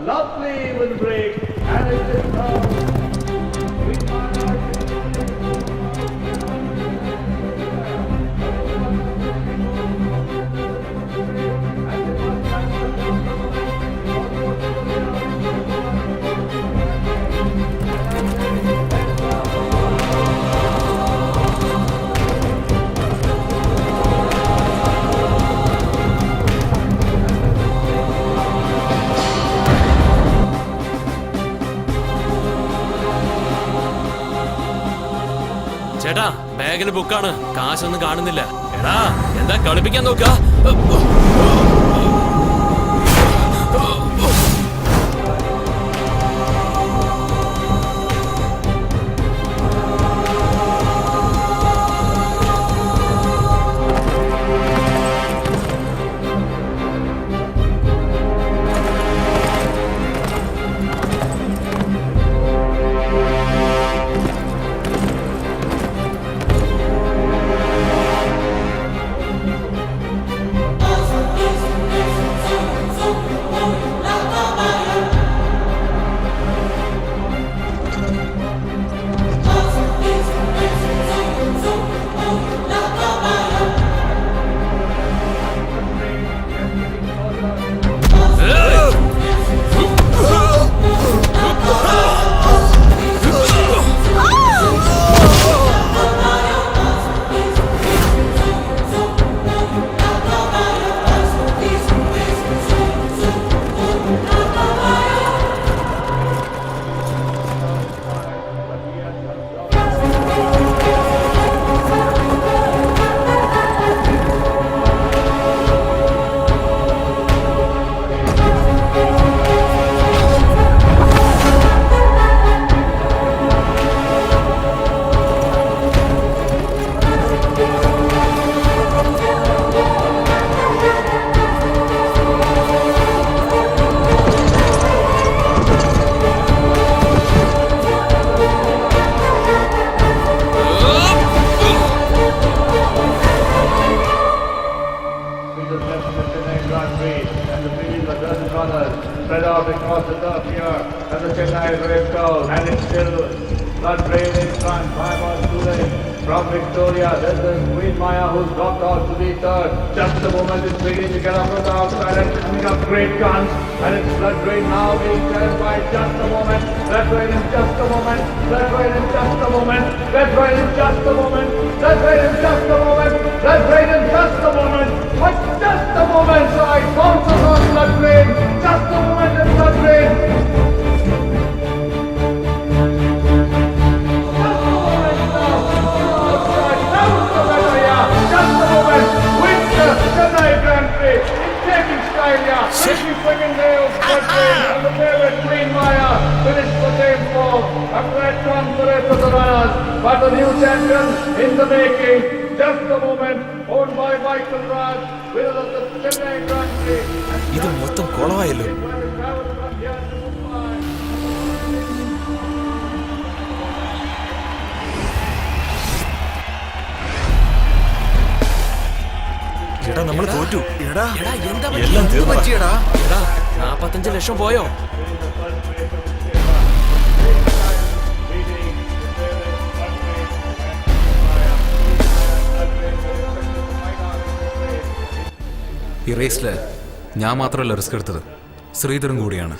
lovely even break, and it is now. ചേട്ടാ ബാഗിൽ ബുക്കാണ്, കാശൊന്നും കാണുന്നില്ല. എടാ എന്താ കളിപ്പിക്കാൻ നോക്ക? world, and it's still blood rain in front. My boss today from Victoria. This is Queen Maya who's dropped out to be third. Just a moment, it's beginning to get up from the outside and picking up great guns. And it's blood rain now being carried by just a moment. Blood rain in just a moment. Blood rain in just a moment. Blood rain in just a moment. Blood rain in just a moment. Blood rain in just a moment. But just a moment, so I bounces on blood rain. Just a moment in blood rain. Queen Maya finished the same floor. A great conference of the runners, but the new champion in the making. Just a moment, owned by Michael Raj, winner of the Chennai Grand Prix. ഇത് മൊത്തം കുളമായല്ലോ. എടാ നമ്മൾ തോറ്റു. എടാ എല്ലാം തീർന്നു. 45 ലക്ഷം പോയോ? ഈ റേസില് ഞാൻ മാത്രമല്ല റിസ്ക് എടുത്തത്, ശ്രീധരൻ കൂടിയാണ്.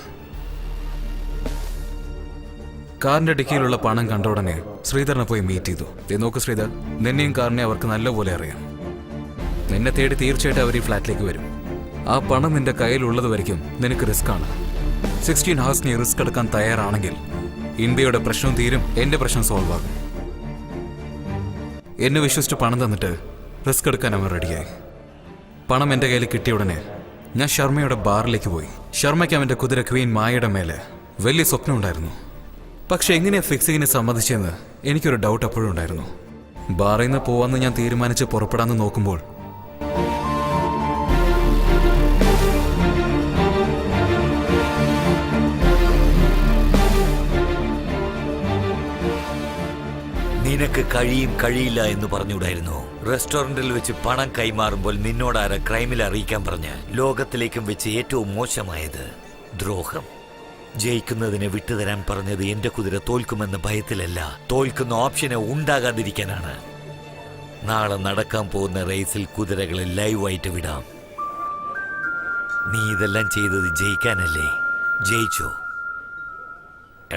കാറിന്റെ ഡിക്കിയിലുള്ള പണം കണ്ട ഉടനെ ശ്രീധരനെ പോയി മീറ്റ് ചെയ്തു. നോക്ക് ശ്രീധർ, നിന്നെയും കാറിനെ അവർക്ക് നല്ലപോലെ അറിയാം. നിന്നെ തേടി തീർച്ചയായിട്ടും അവർ ഈ ഫ്ലാറ്റിലേക്ക് വരും. ആ പണം നിന്റെ കയ്യിലുള്ളത് വരയ്ക്കും നിനക്ക് റിസ്ക് ആണ്. 16 hours നീ റിസ്ക് എടുക്കാൻ തയ്യാറാണെങ്കിൽ ഇന്ത്യയുടെ പ്രശ്നം തീരും, എന്റെ പ്രശ്നം സോൾവ് ആകും. എന്നെ വിശ്വസിച്ച് പണം തന്നിട്ട് റിസ്ക് എടുക്കാൻ അവർ റെഡിയായി. പണം എൻ്റെ കയ്യിൽ കിട്ടിയ ഉടനെ ഞാൻ ശർമ്മയുടെ ബാറിലേക്ക് പോയി. ശർമ്മയ്ക്ക് അവൻ്റെ കുതിര ക്വീൻ മായയുടെ മേലെ വലിയ സ്വപ്നം ഉണ്ടായിരുന്നു. പക്ഷെ എങ്ങനെയാ ഫിക്സിങ്ങിനെ സമ്മതിച്ചെന്ന് എനിക്കൊരു ഡൗട്ട് എപ്പോഴും ഉണ്ടായിരുന്നു. ബാറിൽ നിന്ന് പോവാന്ന് ഞാൻ തീരുമാനിച്ച് പുറപ്പെടാമെന്ന് നോക്കുമ്പോൾ നിനക്ക് കഴിയും കഴിയില്ല എന്ന് പറഞ്ഞുകൂടായിരുന്നു? റെസ്റ്റോറന്റിൽ വെച്ച് പണം കൈമാറുമ്പോൾ നിന്നോടാര ക്രൈമിൽ അറിയിക്കാൻ പറഞ്ഞ് ലോകത്തിലേക്കും വെച്ച് ഏറ്റവും മോശമായത് ദ്രോഹം. ജയിക്കുന്നതിനെ വിട്ടുതരാൻ പറഞ്ഞത് എന്റെ കുതിര തോൽക്കുമെന്ന ഭയത്തിലല്ല, തോൽക്കുന്ന ഓപ്ഷന് ഉണ്ടാകാതിരിക്കാനാണ്. നാളെ നടക്കാൻ പോകുന്ന റേസിൽ കുതിരകളെ ലൈവായിട്ട് വിടാം. നീ ഇതെല്ലാം ചെയ്തത് ജയിക്കാനല്ലേ? ജയിച്ചോ?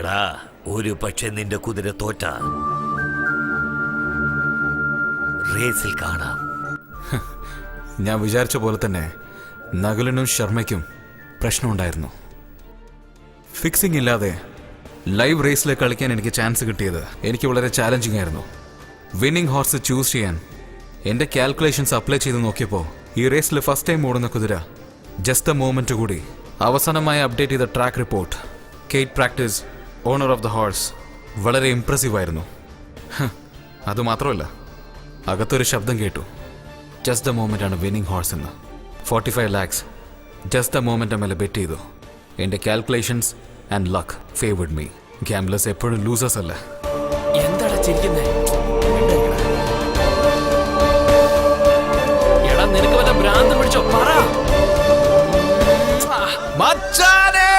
എടാ, ഒരു പക്ഷെ നിന്റെ കുതിര തോറ്റ റേസിൽ കാണാം. ഞാൻ വിചാരിച്ച പോലെ തന്നെ നകുലനും ശർമ്മയ്ക്കും പ്രശ്നമുണ്ടായിരുന്നു. ഫിക്സിംഗ് ഇല്ലാതെ ലൈവ് റേസിൽ കളിക്കാൻ എനിക്ക് ചാൻസ് കിട്ടിയത് എനിക്ക് വളരെ ചാലഞ്ചിങ് ആയിരുന്നു. വിന്നിംഗ് ഹോർസ് ചൂസ് ചെയ്യാൻ എൻ്റെ കാൽക്കുലേഷൻസ് അപ്ലൈ ചെയ്ത് നോക്കിയപ്പോൾ ഈ റേസിൽ ഫസ്റ്റ് ടൈം ഓടുന്ന കുതിര ജസ്റ്റ് എ മോമെന്റ് കൂടി അവസാനമായി അപ്ഡേറ്റ് ചെയ്ത track report, gate practice, owner of the horse വളരെ ഇംപ്രസീവ് ആയിരുന്നു. അതുമാത്രമല്ല, അകത്തൊരു ശബ്ദം കേട്ടു, ജസ്റ്റ് എ മോമെന്റ് ആണ് വിന്നിംഗ് ഹോഴ്സ് എന്ന്. 45 lakhs ജസ്റ്റ് എ മോമെന്റ് മേലെ ബെറ്റ് ചെയ്തു. എൻ്റെ calculations and luck favoured me. Gamblers എപ്പോഴും ലൂസേഴ്സ് അല്ല. എന്താടാ ചിരിക്കുന്നേ? എടാ, നിനക്ക് വല്ല ഭ്രാന്ത് പിടിച്ചോ? പറ. മച്ചാനെ,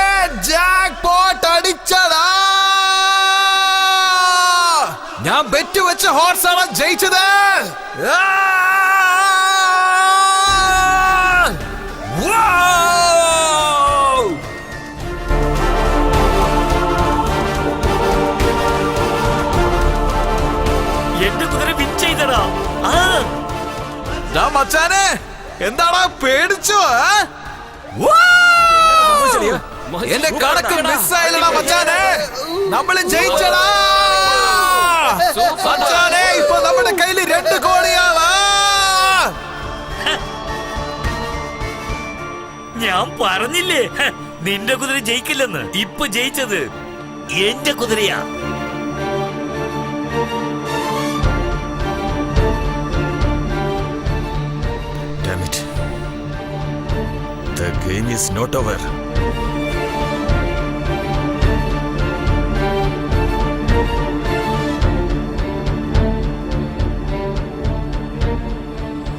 ജാക്ക്പോട്ട് അടിച്ചടാ! ഞാൻ ബെറ്റ് വെച്ച ഹോർസാണ് ജയിച്ചത്. എന്റെ കുതിര വിൻ ചെയ്തടാ. മച്ചാനെ, എന്താടാ പേടിച്ചോ? എന്റെ കണക്ക് മിസ്സായില്ലടാ മച്ചാനെ. നമ്മള് ജയിച്ചടാ മച്ചാനെ. ഇപ്പൊ നമ്മുടെ കയ്യില് 2 കോടിയാവാ. ഞാൻ പറഞ്ഞില്ലേ നിന്റെ കുതിര ജയിക്കില്ലെന്ന്. ഇപ്പൊ ജയിച്ചത് എന്റെ കുതിരയാ. Damn it. The game is not over.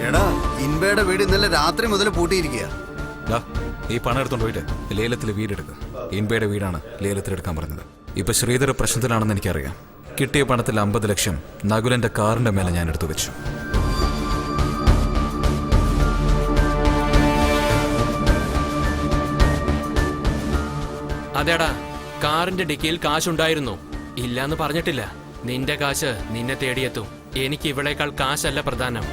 എടാ, ഇൻബയുടെ വീട് ഇന്നലെ രാത്രി മുതൽ പൂട്ടിയിരിക്കുക. ഈ പണം എടുത്തോണ്ട് പോയിട്ട് ലേലത്തിൽ വീടെടുക്കുക. ഇൻബയുടെ വീടാണ് ലേലത്തിൽ എടുക്കാൻ പറഞ്ഞത്. ഇപ്പൊ ശ്രീധർ പ്രശ്നത്തിലാണെന്ന് എനിക്കറിയാം. കിട്ടിയ പണത്തിൽ 50 ലക്ഷം നകുലന്റെ കാറിന്റെ മേലെ ഞാൻ എടുത്തു വെച്ചു. അതേടാ, കാറിന്റെ ഡിക്കിയിൽ കാശുണ്ടായിരുന്നു. ഇല്ലാന്ന് പറഞ്ഞിട്ടില്ല. നിന്റെ കാശ് നിന്നെ തേടിയെത്തും. എനിക്ക് ഇവളേക്കാൾ കാശല്ല പ്രധാനം.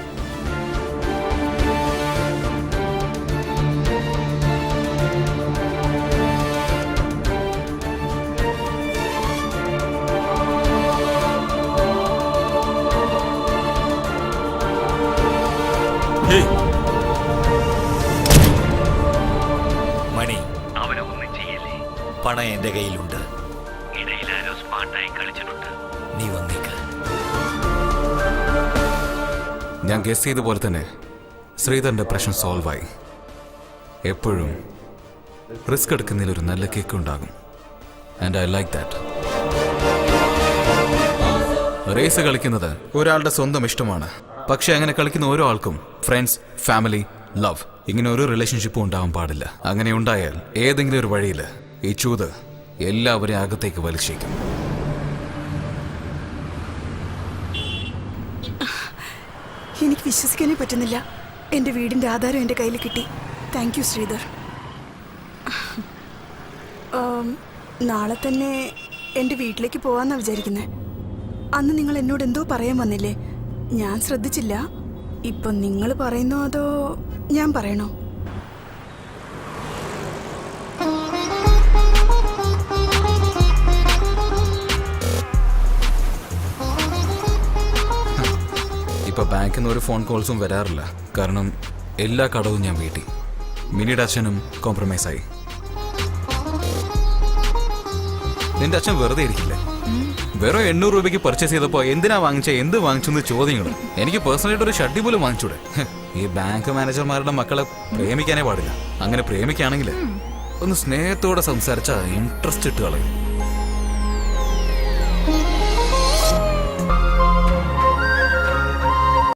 മണി, അവനെ ഒന്നും ചെയ്യല്ലേ. പണം എന്റെ കയ്യിലുണ്ട്. ഇടയിൽ ആരോ സ്മാർട്ടായി കളിച്ചിട്ടുണ്ട്. നീ വന്നേക്ക്. ഞാൻ ഗസ് ചെയ്ത പോലെ തന്നെ ശ്രീധറിന്റെ പ്രശ്നം സോൾവ് ആയി. എപ്പോഴും റിസ്ക് എടുക്കുന്നതിൽ ഒരു നല്ല കേക്ക് ഉണ്ടാകും. And I like that. Race കളിക്കുന്നത് ഒരാളുടെ സ്വന്തം ഇഷ്ടമാണ്. പക്ഷെ അങ്ങനെ കളിക്കുന്ന ഓരോ ആൾക്കും ഫ്രണ്ട്സ്, ഫാമിലി, ലവ് ഇങ്ങനെ ഒരു റിലേഷൻഷിപ്പും ഉണ്ടാവാൻ പാടില്ല. അങ്ങനെ ഉണ്ടായാൽ ഏതെങ്കിലും ഒരു വഴിയിൽ ഈ ചൂത് എല്ലാവരെയും അകത്തേക്ക് വലിച്ചേക്കും. എനിക്ക് വിശ്വസിക്കാനേ പറ്റുന്നില്ല. എൻ്റെ വീടിൻ്റെ ആധാരം എൻ്റെ കയ്യിൽ കിട്ടി. Thank you Sridhar. നാളെ തന്നെ എൻ്റെ വീട്ടിലേക്ക് പോകാമെന്നാണ് വിചാരിക്കുന്നത്. അന്ന് നിങ്ങൾ എന്നോട് എന്തോ പറയാൻ വന്നില്ലേ? ഞാൻ ശ്രദ്ധിച്ചില്ല. ഇപ്പം നിങ്ങൾ പറയുന്നോ അതോ ഞാൻ പറയണോ? ഇപ്പൊ ബാങ്കിൽ നിന്ന് ഒരു ഫോൺ കോൾസും വരാറില്ല. കാരണം എല്ലാ കടവും ഞാൻ വീട്ടി. മിനിയുടെ അച്ഛനും കോംപ്രമൈസായി. നിന്റെ അച്ഛൻ വെറുതെ ഇരിക്കില്ലേ? വെറും 800 രൂപയ്ക്ക് പർച്ചേസ് ചെയ്തപ്പോ എന്തിനാ വാങ്ങിച്ച, എന്ത് വാങ്ങിച്ചു എന്ന് ചോദ്യങ്ങൾ. എനിക്ക് പേഴ്സണലായിട്ട് ഒരു ഷഡ്ഡി പോലും വാങ്ങിച്ചൂടെ? ഈ ബാങ്ക് മാനേജർമാരുടെ മക്കളെ പ്രേമിക്കാനേ പാടില്ല. അങ്ങനെ പ്രേമിക്കുകയാണെങ്കിൽ ഒന്ന് സ്നേഹത്തോടെ സംസാരിച്ച ഇൻട്രസ്റ്റ് ഇട്ട് കളയും.